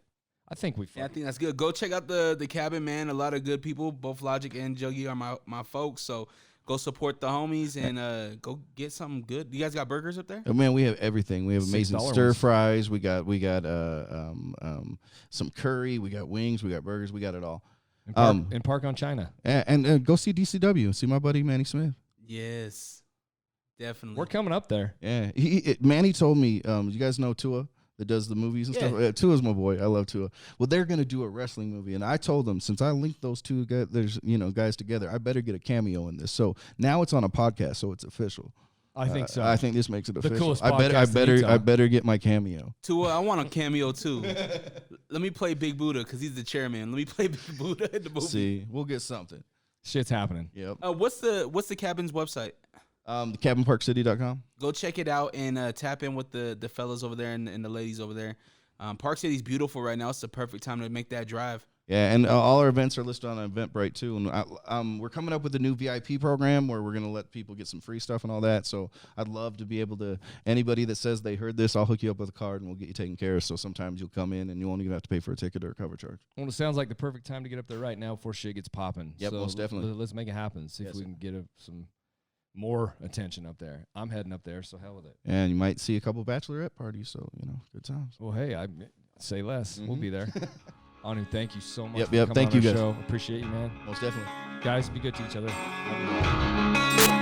I think we. Yeah, I think that's good. Go check out the cabin, man. A lot of good people. Both Logic and Juggy are my folks. So go support the homies and go get something good. You guys got burgers up there? Oh, man, we have everything. We have amazing $6 stir ones. fries. We got some curry. We got wings. We got burgers. We got it all. In Park on China. And go see DCW. See my buddy Manny Smith. Yes, definitely. We're coming up there. Yeah, Manny told me. You guys know Tua that does the movies and stuff. Yeah, Tua's my boy. I love Tua. Well, they're gonna do a wrestling movie, and I told them since I linked those two guys together, I better get a cameo in this. So now it's on a podcast, so it's official. I think so. I think this makes it official. coolest I podcast better get my cameo. Tua, I want a cameo too. Let me play Big Buddha because he's the chairman. Let me play Big Buddha in the movie. See, we'll get something. Shit's happening. Yep. What's the cabin's website? Cabinparkcity.com. Go check it out and tap in with the fellas over there and the ladies over there. Park City's beautiful right now. It's the perfect time to make that drive. Yeah, and all our events are listed on Eventbrite too. And we're coming up with a new VIP program where we're going to let people get some free stuff and all that. So I'd love to be able to, anybody that says they heard this, I'll hook you up with a card and we'll get you taken care of. So sometimes you'll come in and you won't even have to pay for a ticket or a cover charge. Well, it sounds like the perfect time to get up there right now before shit gets popping. Yep, so most definitely. Let's make it happen. See if we can get some more attention up there. I'm heading up there, so hell with it. And you might see a couple bachelorette parties. So, good times. Well, hey, I say less. We'll be there. Honu, thank you so much. Yep, for coming thank on you our guys. show. Appreciate you, man. Most definitely. Guys, be good to each other. Love you.